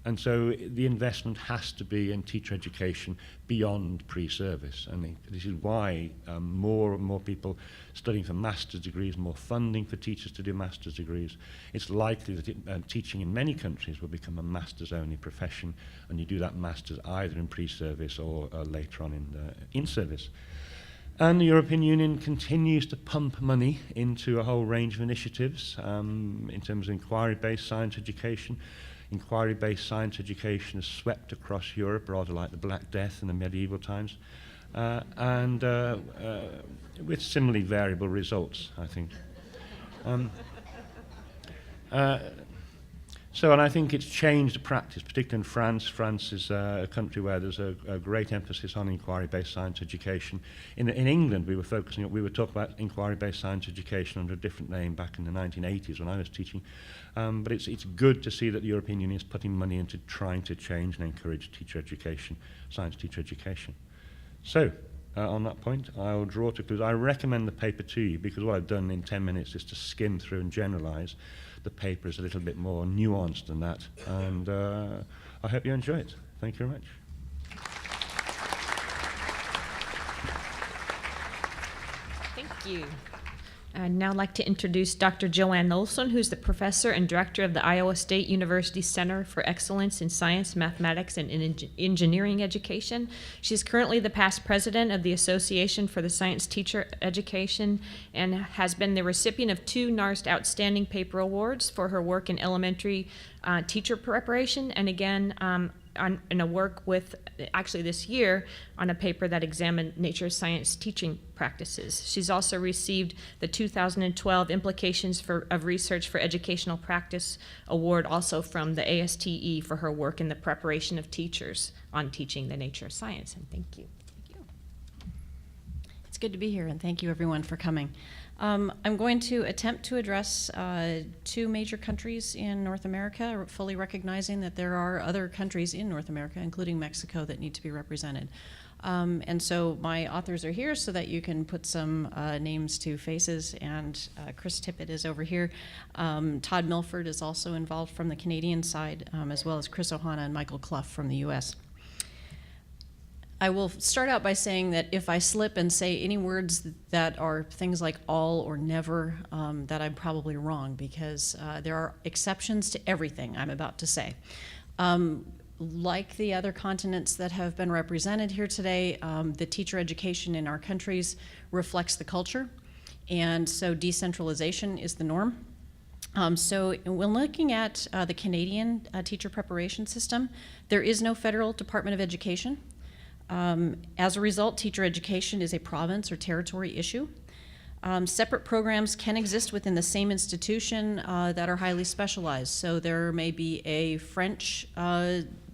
Speaker 8: and so the investment has to be in teacher education beyond pre-service. And this is why more and more people studying for master's degrees, more funding for teachers to do master's degrees. It's likely that teaching in many countries will become a master's-only profession, and you do that master's either in pre-service or later on in service. And the European Union continues to pump money into a whole range of initiatives in terms of inquiry-based science education. Inquiry-based science education has swept across Europe, rather like the Black Death in the medieval times, and with similarly variable results, I think. And I think it's changed the practice, particularly in France. France is a country where there's a great emphasis on inquiry-based science education. In England, we were talking about inquiry-based science education under a different name back in the 1980s when I was teaching. But it's good to see that the European Union is putting money into trying to change and encourage teacher education, science teacher education. So, on that point, I'll draw to a close. I recommend the paper to you because what I've done in 10 minutes is to skim through and generalise. The paper is a little bit more nuanced than that, and I hope you enjoy it. Thank you very much.
Speaker 3: Thank you. I'd now like to introduce Dr. Joanne Olson, who's the professor and director of the Iowa State University Center for Excellence in Science, Mathematics, and Engineering Education. She's currently the past president of the Association for the Science Teacher Education and has been the recipient of 2 NARST Outstanding Paper Awards for her work in elementary teacher preparation, and again, in a work with, actually this year, on a paper that examined nature science teaching practices. She's also received the 2012 Implications of Research for Educational Practice Award, also from the ASTE, for her work in the preparation of teachers on teaching the nature of science. And thank you.
Speaker 9: Thank you. It's good to be here, and thank you everyone for coming. I'm going to attempt to address 2 major countries in North America, fully recognizing that there are other countries in North America, including Mexico, that need to be represented. And so my authors are here so that you can put some names to faces, and Chris Tippett is over here. Todd Milford is also involved from the Canadian side, as well as Chris Ohana and Michael Clough from the US. I will start out by saying that if I slip and say any words that are things like all or never, that I'm probably wrong, because there are exceptions to everything I'm about to say. Like the other continents that have been represented here today, the teacher education in our countries reflects the culture, and so decentralization is the norm. So when looking at the Canadian teacher preparation system, there is no federal Department of Education. As a result, teacher education is a province or territory issue. Separate programs can exist within the same institution that are highly specialized. So there may be a French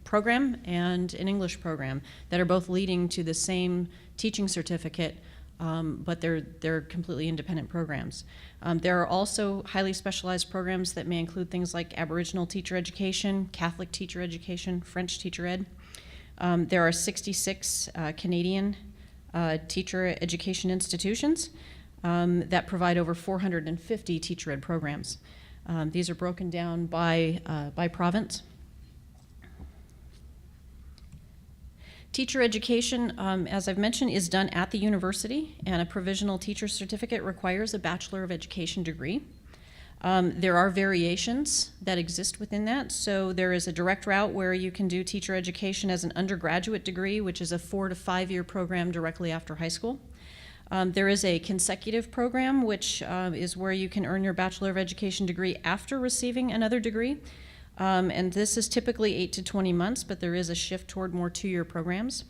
Speaker 9: program and an English program that are both leading to the same teaching certificate, but they're completely independent programs. There are also highly specialized programs that may include things like Aboriginal teacher education, Catholic teacher education, French teacher ed. There are 66 Canadian teacher education institutions that provide over 450 teacher ed programs. These are broken down by province. Teacher education, as I've mentioned, is done at the university, and a provisional teacher certificate requires a Bachelor of Education degree. There are variations that exist within that. So there is a direct route where you can do teacher education as an undergraduate degree, which is a 4 to 5 year program directly after high school. There is a consecutive program, which is where you can earn your Bachelor of Education degree after receiving another degree. And this is typically 8 to 20 months, but there is a shift toward more 2-year programs.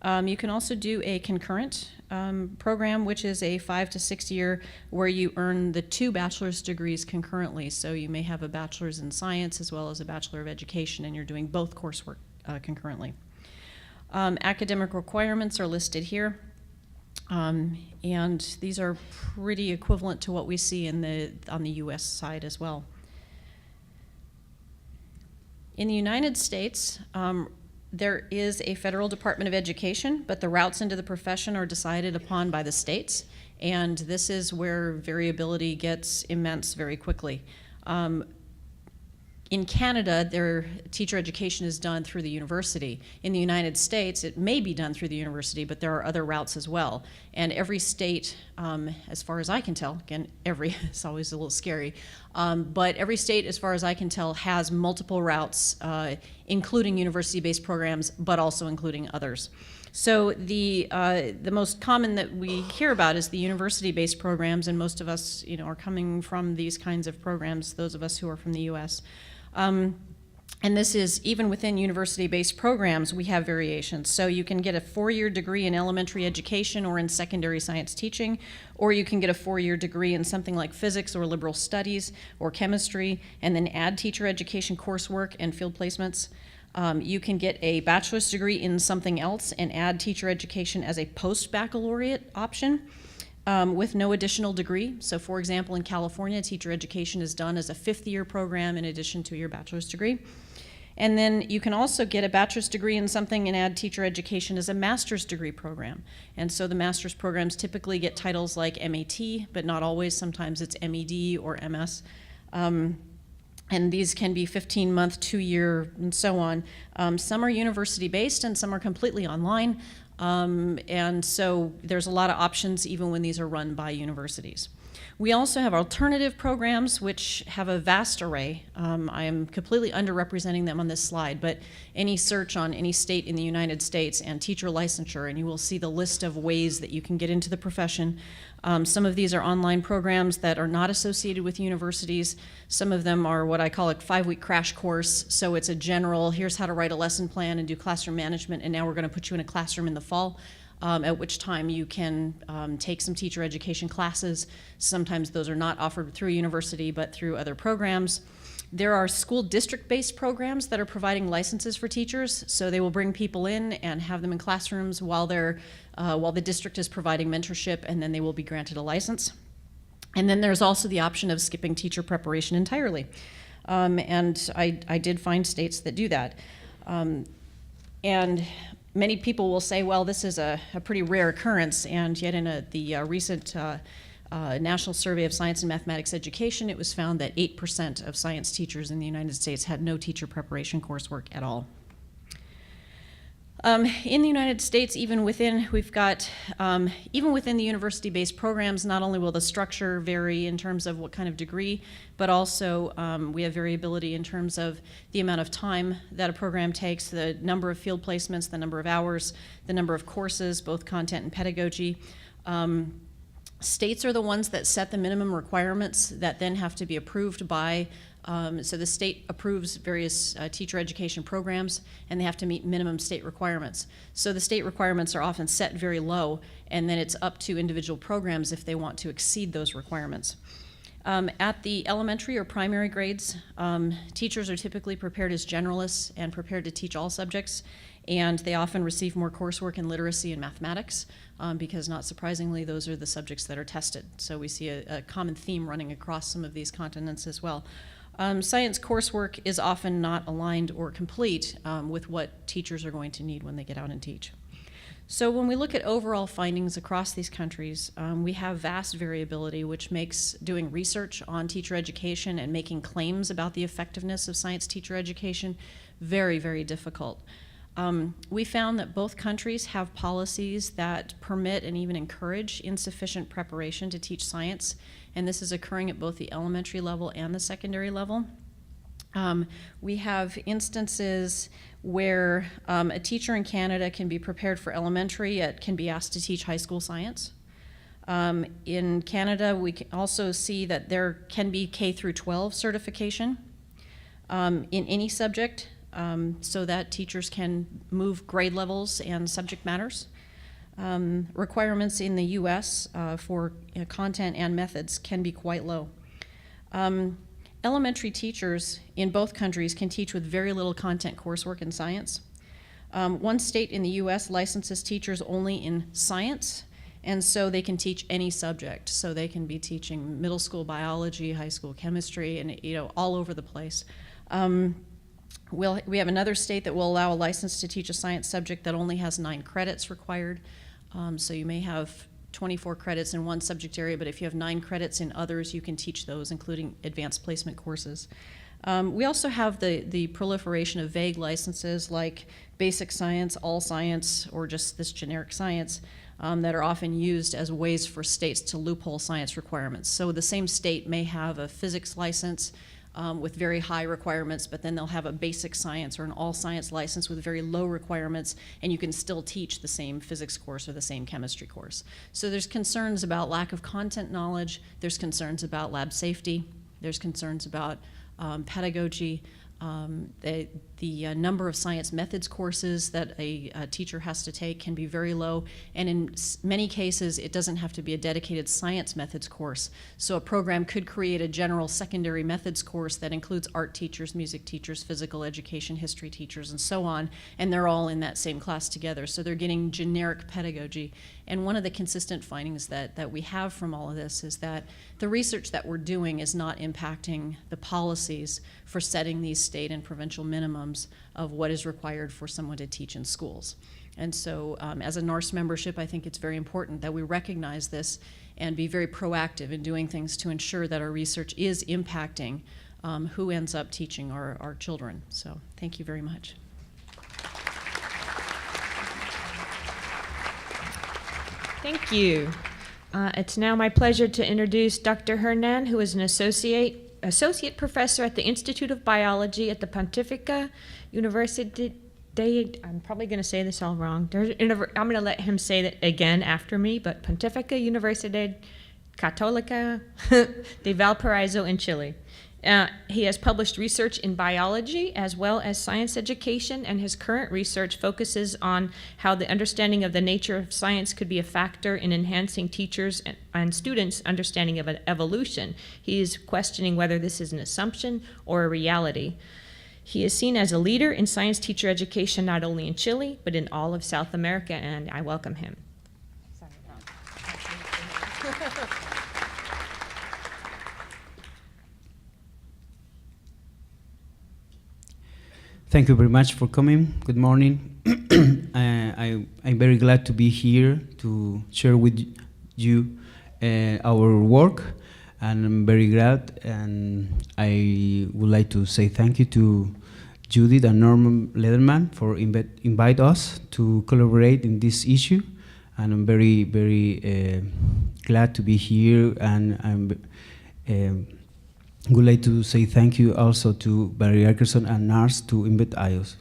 Speaker 9: You can also do a concurrent program, which is a 5 to 6 year where you earn the 2 bachelor's degrees concurrently. So you may have a bachelor's in science as well as a Bachelor of Education, and you're doing both coursework concurrently. Academic requirements are listed here. And these are pretty equivalent to what we see on the US side as well. In the United States, there is a federal Department of Education, but the routes into the profession are decided upon by the states, and this is where variability gets immense very quickly. In Canada, their teacher education is done through the university. In the United States, it may be done through the university, but there are other routes as well. And every state, as far as I can tell, again, it's always a little scary, but every state, as far as I can tell, has multiple routes, including university-based programs, but also including others. So the most common that we hear about is the university-based programs, and most of us, are coming from these kinds of programs, those of us who are from the U.S. And this is, even within university-based programs, we have variations. So you can get a 4-year degree in elementary education or in secondary science teaching, or you can get a 4-year degree in something like physics or liberal studies or chemistry, and then add teacher education coursework and field placements. You can get a bachelor's degree in something else and add teacher education as a post-baccalaureate option with no additional degree. So for example, in California, teacher education is done as a 5th-year program in addition to your bachelor's degree. And then you can also get a bachelor's degree in something and add teacher education as a master's degree program. And so the master's programs typically get titles like MAT, but not always. Sometimes it's MED or MS. And these can be 15-month, 2-year, and so on. Some are university-based and some are completely online. And so there's a lot of options even when these are run by universities. We also have alternative programs which have a vast array. I am completely underrepresenting them on this slide, but any search on any state in the United States and teacher licensure, and you will see the list of ways that you can get into the profession. Some of these are online programs that are not associated with universities. Some of them are what I call a 5-week crash course. So it's a general, here's how to write a lesson plan and do classroom management, and now we're going to put you in a classroom in the fall. At which time you can take some teacher education classes. Sometimes those are not offered through a university, but through other programs. There are school district-based programs that are providing licenses for teachers, so they will bring people in and have them in classrooms while the district is providing mentorship, and then they will be granted a license. And then there's also the option of skipping teacher preparation entirely. And I did find states that do that. And Many people will say, well, this is a pretty rare occurrence, and yet in the recent National Survey of Science and Mathematics Education, it was found that 8% of science teachers in the United States had no teacher preparation coursework at all. In the United States, even within the university-based programs, not only will the structure vary in terms of what kind of degree, but also we have variability in terms of the amount of time that a program takes, the number of field placements, the number of hours, the number of courses, both content and pedagogy. States are the ones that set the minimum requirements that then have to be approved by, so the state approves various teacher education programs, and they have to meet minimum state requirements. So the state requirements are often set very low, and then it's up to individual programs if they want to exceed those requirements. At the elementary or primary grades, teachers are typically prepared as generalists and prepared to teach all subjects, and they often receive more coursework in literacy and mathematics because, not surprisingly, those are the subjects that are tested. So we see a common theme running across some of these continents as well. Science coursework is often not aligned or complete with what teachers are going to need when they get out and teach. So when we look at overall findings across these countries, we have vast variability, which makes doing research on teacher education and making claims about the effectiveness of science teacher education very, very difficult. We found that both countries have policies that permit and even encourage insufficient preparation to teach science, and this is occurring at both the elementary level and the secondary level. We have instances where a teacher in Canada can be prepared for elementary, yet can be asked to teach high school science. In Canada, we can also see that there can be K through 12 certification in any subject, so that teachers can move grade levels and subject matters. Requirements in the US for content and methods can be quite low. Elementary teachers in both countries can teach with very little content coursework in science. One state in the US licenses teachers only in science, and so they can teach any subject. So they can be teaching middle school biology, high school chemistry, and all over the place. We have another state that will allow a license to teach a science subject that only has 9 credits required. So you may have 24 credits in one subject area, but if you have 9 credits in others, you can teach those, including advanced placement courses. We also have the proliferation of vague licenses like basic science, all science, or just this generic science that are often used as ways for states to loophole science requirements. So the same state may have a physics license with very high requirements, but then they'll have a basic science or an all science license with very low requirements, and you can still teach the same physics course or the same chemistry course. So there's concerns about lack of content knowledge, there's concerns about lab safety, there's concerns about pedagogy. The number of science methods courses that a teacher has to take can be very low, and in many cases it doesn't have to be a dedicated science methods course. So a program could create a general secondary methods course that includes art teachers, music teachers, physical education, history teachers, and so on, and they're all in that same class together. So they're getting generic pedagogy. And one of the consistent findings that we have from all of this is that the research that we're doing is not impacting the policies for setting these state and provincial minimums of what is required for someone to teach in schools. And so as a NARST membership, I think it's very important that we recognize this and be very proactive in doing things to ensure that our research is impacting who ends up teaching our children. So thank you very much.
Speaker 3: Thank you. It's now my pleasure to introduce Dr. Hernan, who is an associate professor at the Institute of Biology at the Pontificia Universidad. I'm probably going to say this all wrong. I'm going to let him say that again after me, but Pontificia Universidad Católica de Valparaíso in Chile. He has published research in biology as well as science education, and his current research focuses on how the understanding of the nature of science could be a factor in enhancing teachers' and students' understanding of evolution. He is questioning whether this is an assumption or a reality. He is seen as a leader in science teacher education not only in Chile, but in all of South America, and I welcome him.
Speaker 10: Thank you very much for coming. Good morning. I'm very glad to be here to share with you our work, and I'm very glad, and I would like to say thank you to Judith and Norman Lederman for invite us to collaborate in this issue, and I'm very, very glad to be here, and I'm would like to say thank you also to Barry Arkerson and NARST to invite us.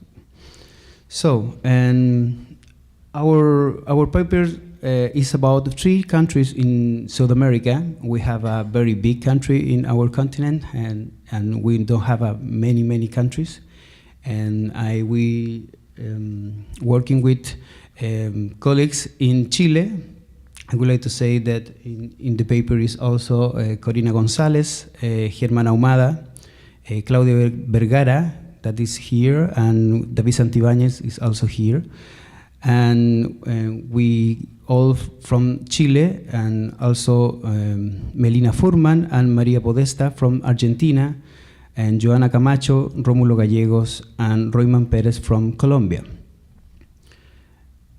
Speaker 10: So, and our paper is about 3 countries in South America. We have a very big country in our continent, and we don't have many countries. And we working with colleagues in Chile. I would like to say that in the paper is also Corina González, Germán Ahumada, Claudia Vergara, that is here, and David Santibáñez is also here. And we all from Chile, and also Melina Furman and María Podesta from Argentina, and Joana Camacho, Rómulo Gallegos, and Royman Pérez from Colombia.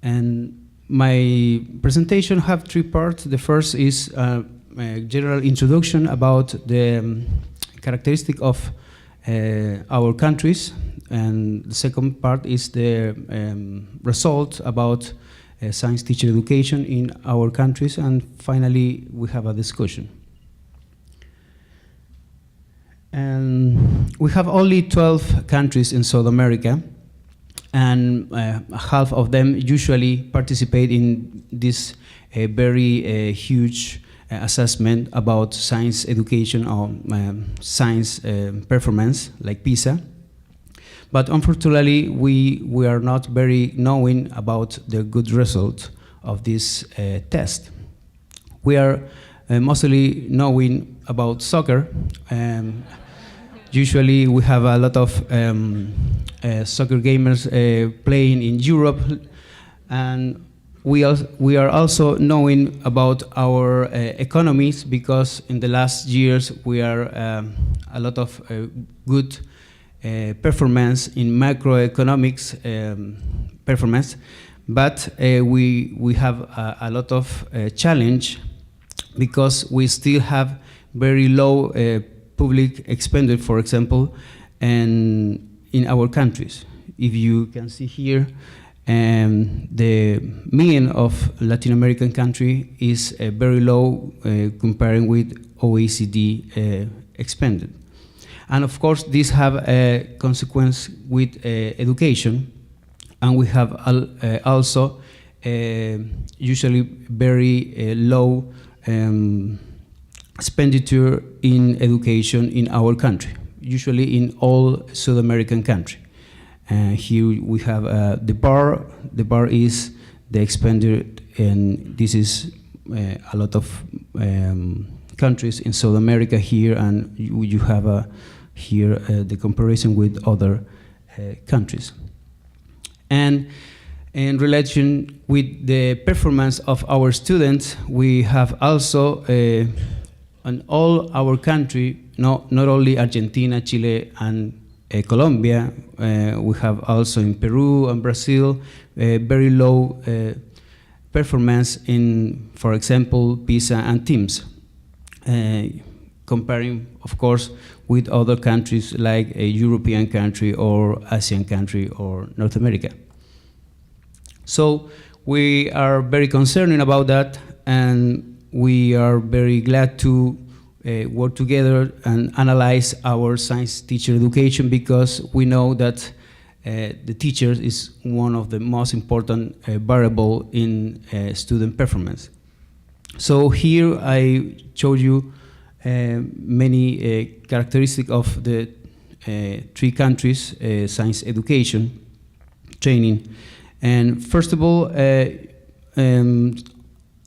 Speaker 10: And my presentation have 3 parts. The first is a general introduction about the characteristic of our countries, and the second part is the result about science teacher education in our countries, and finally we have a discussion. And we have only 12 countries in South America, and half of them usually participate in this very huge assessment about science education or science performance, like PISA. But unfortunately, we are not very knowing about the good result of this test. We are mostly knowing about soccer. Usually we have a lot of soccer gamers playing in Europe, and we are also knowing about our economies, because in the last years we are a lot of good performance in macroeconomics performance, but we have a lot of challenge, because we still have very low public expenditure, for example, and in our countries. If you can see here, the mean of Latin American country is very low comparing with OECD expended. And of course, this have a consequence with education, and we have also usually very low expenditure in education in our country, usually in all South American country. Here we have the bar. The bar is the expenditure, and this is a lot of countries in South America here, and you have here the comparison with other countries. And in relation with the performance of our students, we have also in all our country, not only Argentina, Chile, and Colombia, we have also in Peru and Brazil very low performance in, for example, PISA and TIMSS, comparing, of course, with other countries like a European country or Asian country or North America. So we are very concerned about that, and we are very glad to work together and analyze our science teacher education, because we know that the teacher is one of the most important variable in student performance. So here I showed you many characteristics of the 3 countries' science education training. And first of all,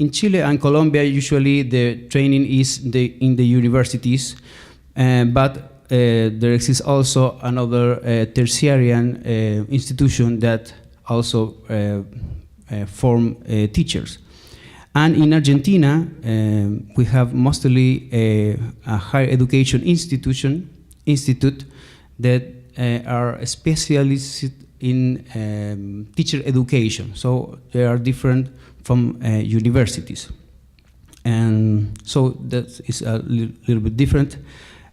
Speaker 10: in Chile and Colombia, usually the training is in the universities, but there exists also another tertiary institution that also form teachers. And in Argentina, we have mostly a higher education institute that are specialized in teacher education. So they are different from universities. And so that is a little bit different.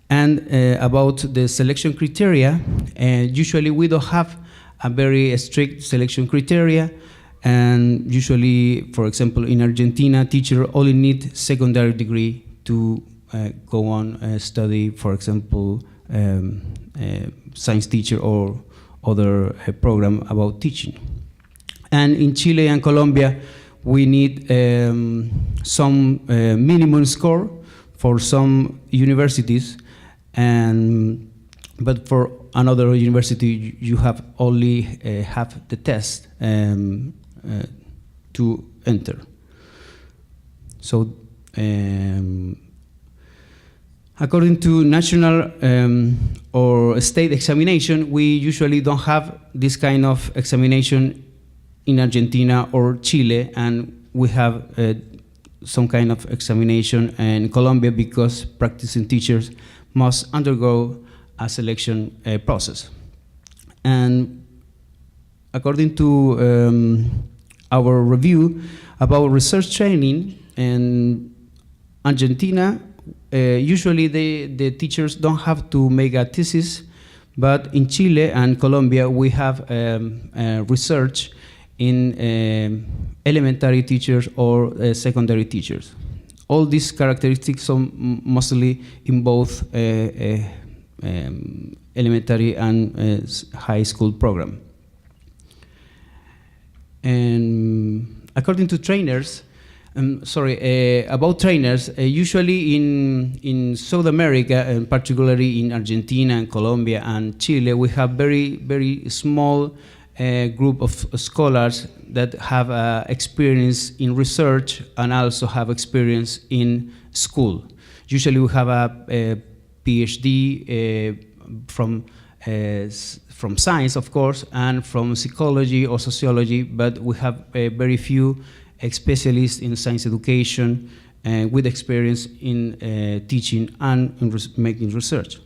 Speaker 10: And about the selection criteria, usually we don't have a very strict selection criteria. And usually, for example, in Argentina, teachers only need secondary degree to go on study, for example, science teacher or other program about teaching. And in Chile and Colombia, we need some minimum score for some universities, but for another university, you have only have the test to enter. So, according to national or state examination, we usually don't have this kind of examination in Argentina or Chile, and we have some kind of examination in Colombia because practicing teachers must undergo a selection process. And according to our review about research training in Argentina, usually the teachers don't have to make a thesis, but in Chile and Colombia we have research in elementary teachers or secondary teachers. All these characteristics are mostly in both elementary and high school program. And according to trainers, about trainers, usually in South America, and particularly in Argentina and Colombia and Chile, we have very small group of scholars that have experience in research and also have experience in school. Usually we have a PhD from science, of course, and from psychology or sociology, but we have very few specialists in science education with experience in teaching and in making research.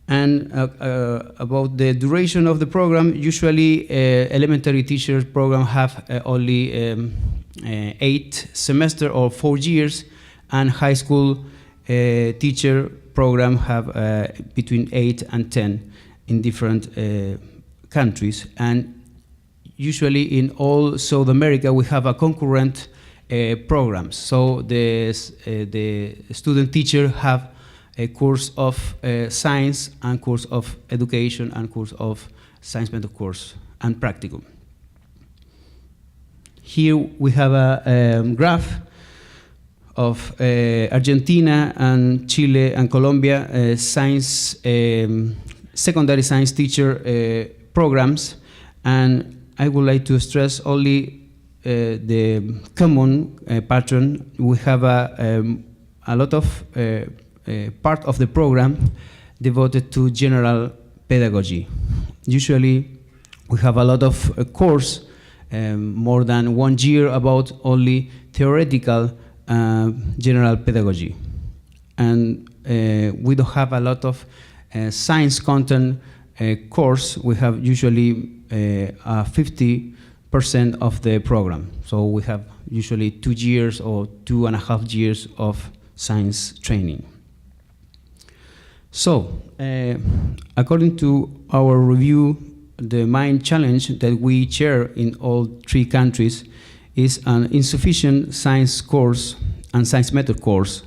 Speaker 10: And about the duration of the program, usually elementary teachers program have only 8 semesters or 4 years, and high school teacher program have between 8 and 10 in different countries. And usually in all South America we have a concurrent programs. So the student teacher have a course of science and course of education and course of science method course and practicum. Here we have a graph of Argentina and Chile and Colombia science secondary science teacher programs, and I would like to stress only the common pattern. We have a lot of part of the program devoted to general pedagogy. Usually we have a lot of course, more than 1 year, about only theoretical general pedagogy. And we don't have a lot of science content course. We have usually 50% of the program. So we have usually 2 years or 2.5 years of science training. So, according to our review, the main challenge that we share in all 3 countries is an insufficient science course and science method course,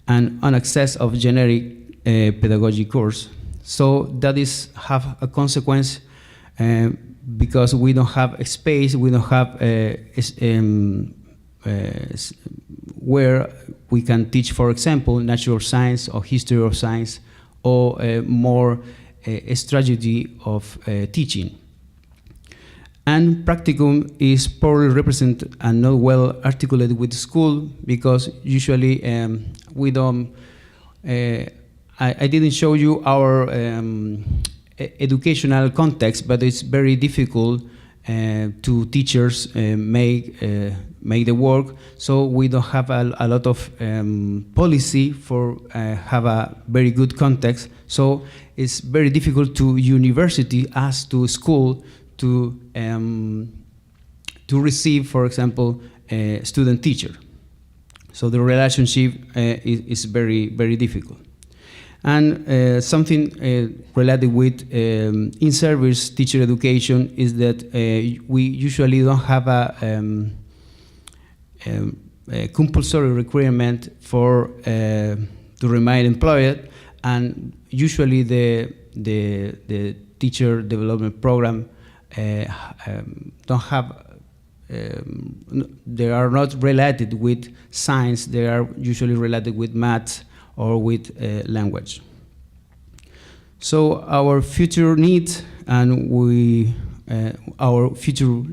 Speaker 10: and an excess of generic pedagogy course. So that is have a consequence because we don't have a space, we don't have where we can teach, for example, natural science or history of science, or more a strategy of teaching. And practicum is poorly represented and not well articulated with the school, because usually we don't, I didn't show you our educational context, but it's very difficult to teachers make make the work. So we don't have a lot of policy for have a very good context. So it's very difficult to university as to school to receive, for example, a student teacher. So the relationship is very, very difficult. And something related with in-service teacher education is that we usually don't have a compulsory requirement for to remain employed, and usually the teacher development program don't have. They are not related with science. They are usually related with math or with language. So our future needs and our future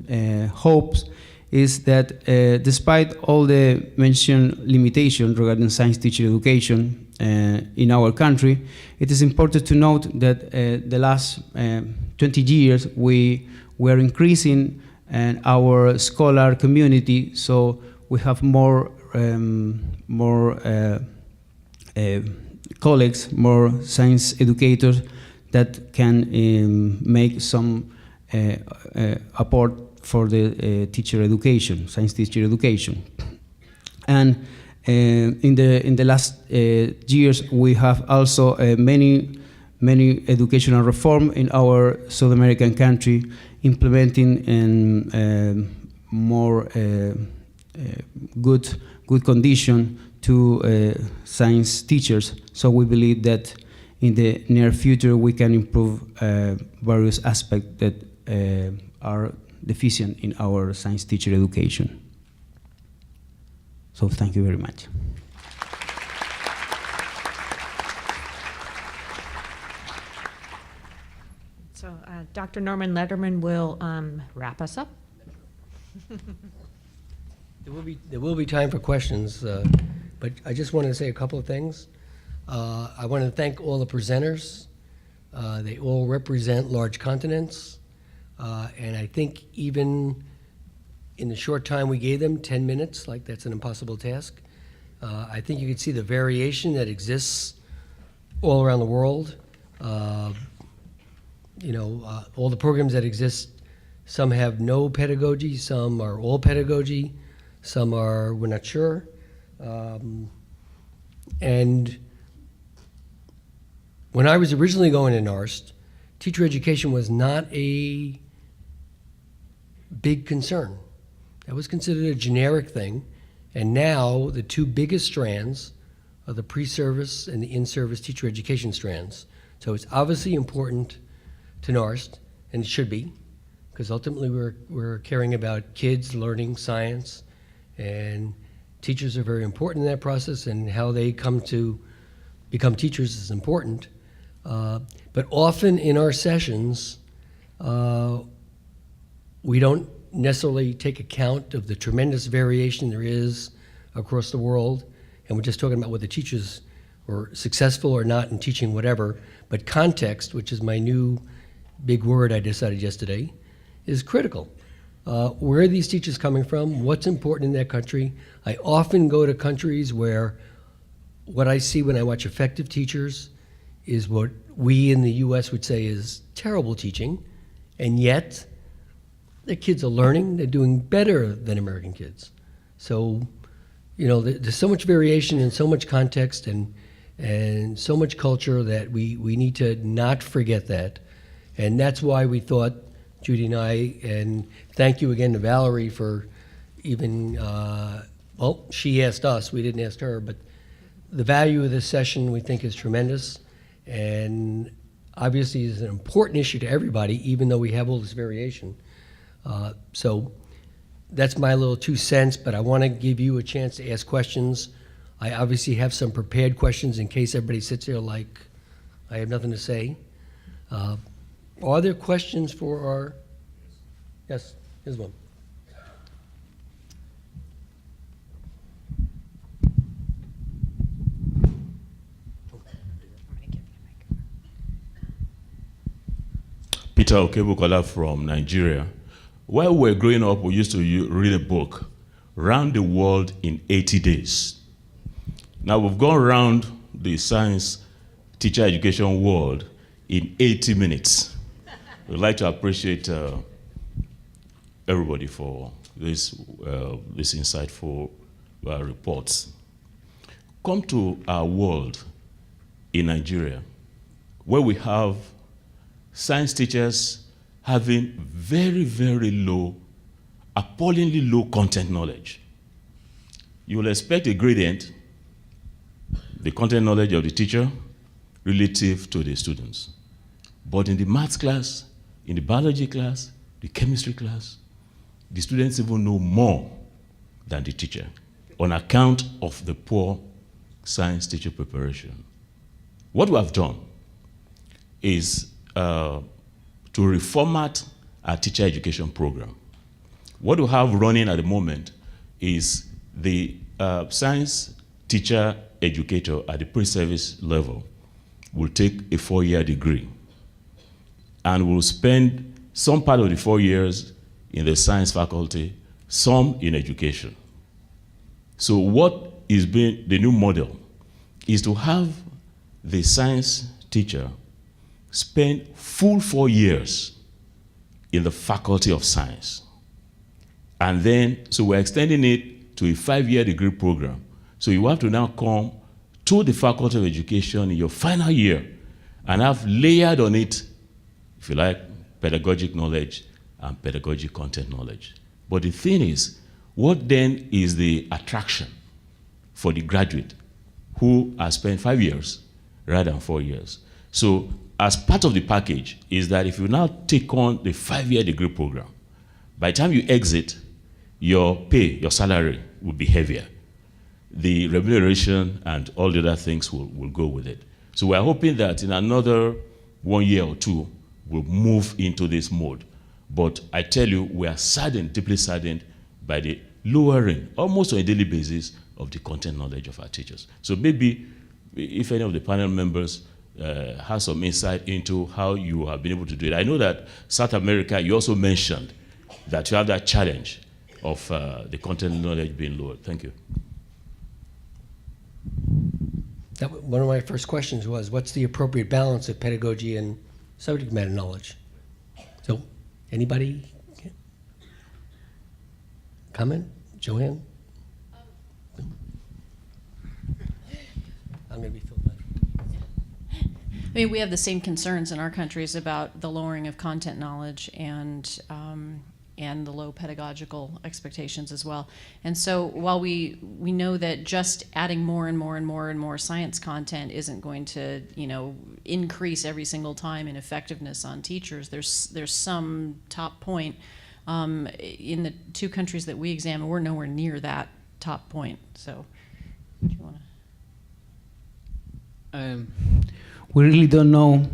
Speaker 10: hopes is that despite all the mentioned limitations regarding science teacher education in our country, it is important to note that the last 20 years we were increasing our scholar community, so we have more colleagues, more science educators that can make some apport for the teacher education, science teacher education. And in the last years, we have also many educational reform in our South American country, implementing more good condition to science teachers. So we believe that in the near future we can improve various aspects that are deficient in our science teacher education. So thank you very much.
Speaker 3: So Dr. Norman Letterman will wrap us up.
Speaker 11: There will be time for questions, but I just wanted to say a couple of things. I want to thank all the presenters. They all represent large continents, and I think even in the short time we gave them, 10 minutes, like that's an impossible task, I think you can see the variation that exists all around the world. All the programs that exist, some have no pedagogy, some are all pedagogy, some are, we're not sure. And when I was originally going to NARST, teacher education was not a big concern. That was considered a generic thing. And now the two biggest strands are the pre-service and the in-service teacher education strands. So it's obviously important to NARST, and it should be, because ultimately we're caring about kids learning science, and teachers are very important in that process, and how they come to become teachers is important. But often in our sessions, we don't necessarily take account of the tremendous variation there is across the world, and we're just talking about whether teachers were successful or not in teaching whatever, but context, which is my new big word I decided yesterday, is critical. Where are these teachers coming from? What's important in that country? I often go to countries where what I see when I watch effective teachers is what we in the US would say is terrible teaching, and yet the kids are learning, they're doing better than American kids. So, there's so much variation and so much context and so much culture that we need to not forget that. And that's why we thought, Judy and I, and thank you again to Valerie for even, she asked us, we didn't ask her, but the value of this session we think is tremendous, and obviously is an important issue to everybody, even though we have all this variation. So that's my little 2 cents, but I want to give you a chance to ask questions. I obviously have some prepared questions in case everybody sits here like I have nothing to say. Are there questions for our, yes, here's one.
Speaker 12: Peter Okebukola from Nigeria. While we were growing up, we used to read a book round the world in 80 days. Now we've gone around the science teacher education world in 80 minutes. We'd like to appreciate everybody for this insightful reports. Come to our world in Nigeria, where we have science teachers having very, very low, appallingly low content knowledge. You will expect a gradient, the content knowledge of the teacher relative to the students. But in the maths class, in the biology class, the chemistry class, the students even know more than the teacher on account of the poor science teacher preparation. What we have done is to reformat our teacher education program. What we have running at the moment is the science teacher educator at the pre-service level will take a 4-year degree and will spend some part of the 4 years in the science faculty, some in education. So what is being the new model is to have the science teacher spend full 4 years in the faculty of science. And then, so we're extending it to a 5-year degree program. So you have to now come to the faculty of education in your final year and have layered on it, if you like, pedagogic knowledge and pedagogic content knowledge. But the thing is, what then is the attraction for the graduate who has spent 5 years rather than 4 years? So as part of the package is that if you now take on the 5-year degree program, by the time you exit, your pay, your salary will be heavier. The remuneration and all the other things will go with it. So we're hoping that in another 1 year or two, we'll move into this mode. But I tell you, we are saddened, deeply saddened by the lowering, almost on a daily basis, of the content knowledge of our teachers. So maybe if any of the panel members has some insight into how you have been able to do it. I know that South America, you also mentioned that you have that challenge of the content knowledge being lowered. Thank you.
Speaker 11: One of my first questions was, what's the appropriate balance of pedagogy and subject matter knowledge? So, anybody? Comment? Joanne? I'm going to be filled up.
Speaker 9: I mean, we have the same concerns in our countries about the lowering of content knowledge and the low pedagogical expectations as well. And so while we know that just adding more and more and more and more science content isn't going to, increase every single time in effectiveness on teachers, there's some top point. In the 2 countries that we examine, we're nowhere near that top point. So do you want to?
Speaker 10: We really don't know.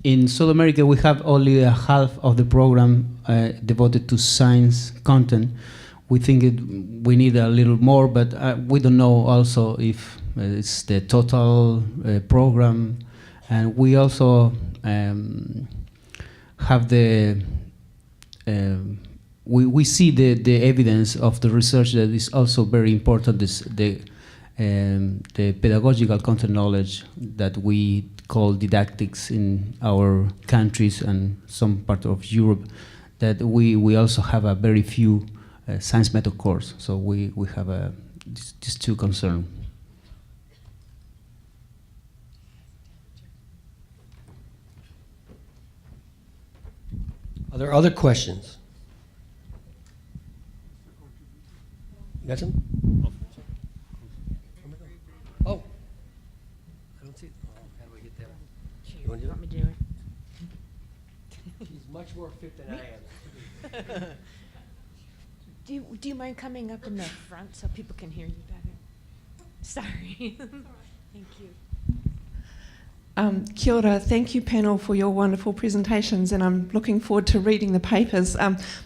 Speaker 10: In South America, we have only a half of the program devoted to science content. We think we need a little more, but we don't know also if it's the total program. And we also have the, we see the evidence of the research that is also very important, the pedagogical content knowledge that we call didactics in our countries and some part of Europe, that we also have a very few science method course. So we have these 2 concerns.
Speaker 11: Are there other questions? Got some? Oh. I don't see it. Oh, how do I get that? You want to do it?
Speaker 3: Want me to do it?
Speaker 11: She's much more fit than I am.
Speaker 3: Do you mind coming up in the front so people can hear you better? Sorry. Thank you.
Speaker 13: Kia ora. Thank you, panel, for your wonderful presentations, and I'm looking forward to reading the papers.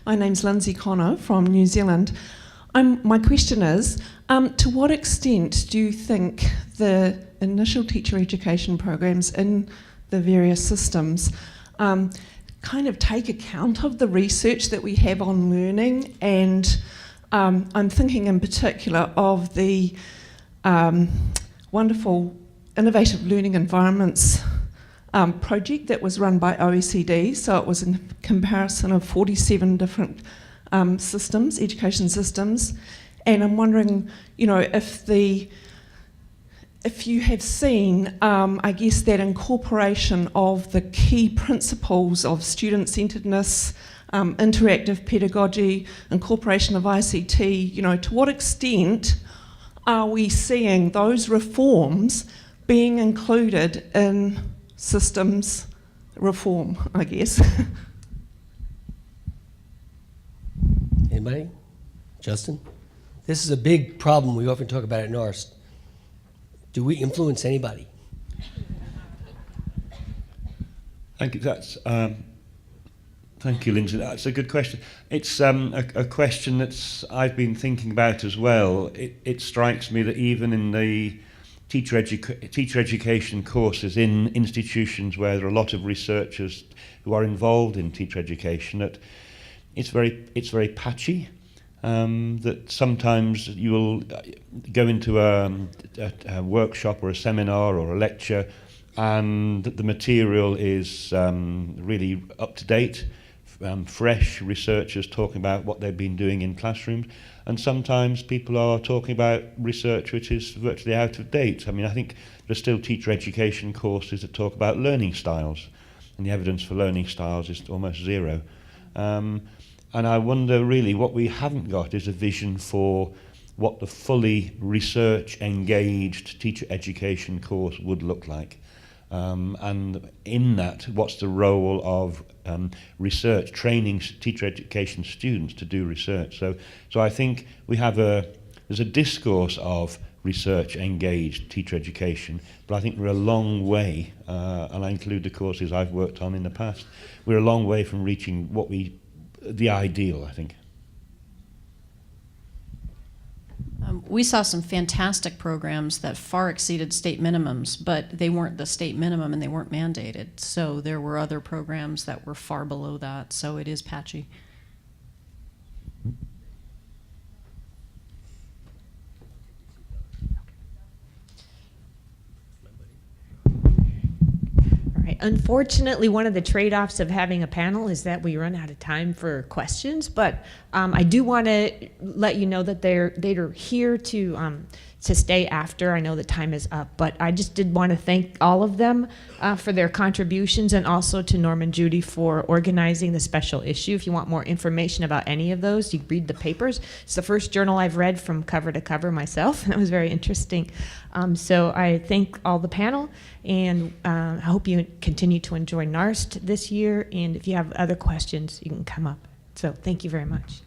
Speaker 13: My name's Lindsay Connor from New Zealand. My question is, to what extent do you think the initial teacher education programs in the various systems kind of take account of the research that we have on learning and I'm thinking in particular of the wonderful innovative learning environments project that was run by OECD. So it was a comparison of 47 different systems, education systems. And I'm wondering, you know, if you have seen, I guess, that incorporation of the key principles of student-centeredness, interactive pedagogy, incorporation of ICT, you know, to what extent are we seeing those reforms being included in systems reform, I guess?
Speaker 11: Anybody? Justin? This is a big problem we often talk about at NARST. Do we influence anybody?
Speaker 8: Thank you. Thank you, Lindsay. That's a good question. It's a question that I've been thinking about as well. It strikes me that even in the teacher education courses in institutions where there are a lot of researchers who are involved in teacher education, that it's very patchy. That sometimes you will go into a workshop or a seminar or a lecture, and the material is really up to date, fresh researchers talking about what they've been doing in classrooms, and sometimes people are talking about research which is virtually out of date. I mean, I think there's still teacher education courses that talk about learning styles, and the evidence for learning styles is almost zero. And I wonder really what we haven't got is a vision for what the fully research engaged teacher education course would look like. And in that, what's the role of research, training teacher education students to do research? So I think we have there's a discourse of research engaged teacher education, but I think we're a long way, and I include the courses I've worked on in the past, we're a long way from reaching the ideal, I think.
Speaker 9: We saw some fantastic programs that far exceeded state minimums, but they weren't the state minimum and they weren't mandated. So there were other programs that were far below that, so it is patchy.
Speaker 3: Unfortunately, one of the trade-offs of having a panel is that we run out of time for questions, but I do want to let you know that they're here to stay after. I know the time is up, but I just did want to thank all of them for their contributions, and also to Norm and Judy for organizing the special issue. If you want more information about any of those, you read the papers. It's the first journal I've read from cover to cover myself. It was very interesting. So I thank all the panel, and I hope you continue to enjoy NARST this year, and if you have other questions, you can come up. So thank you very much.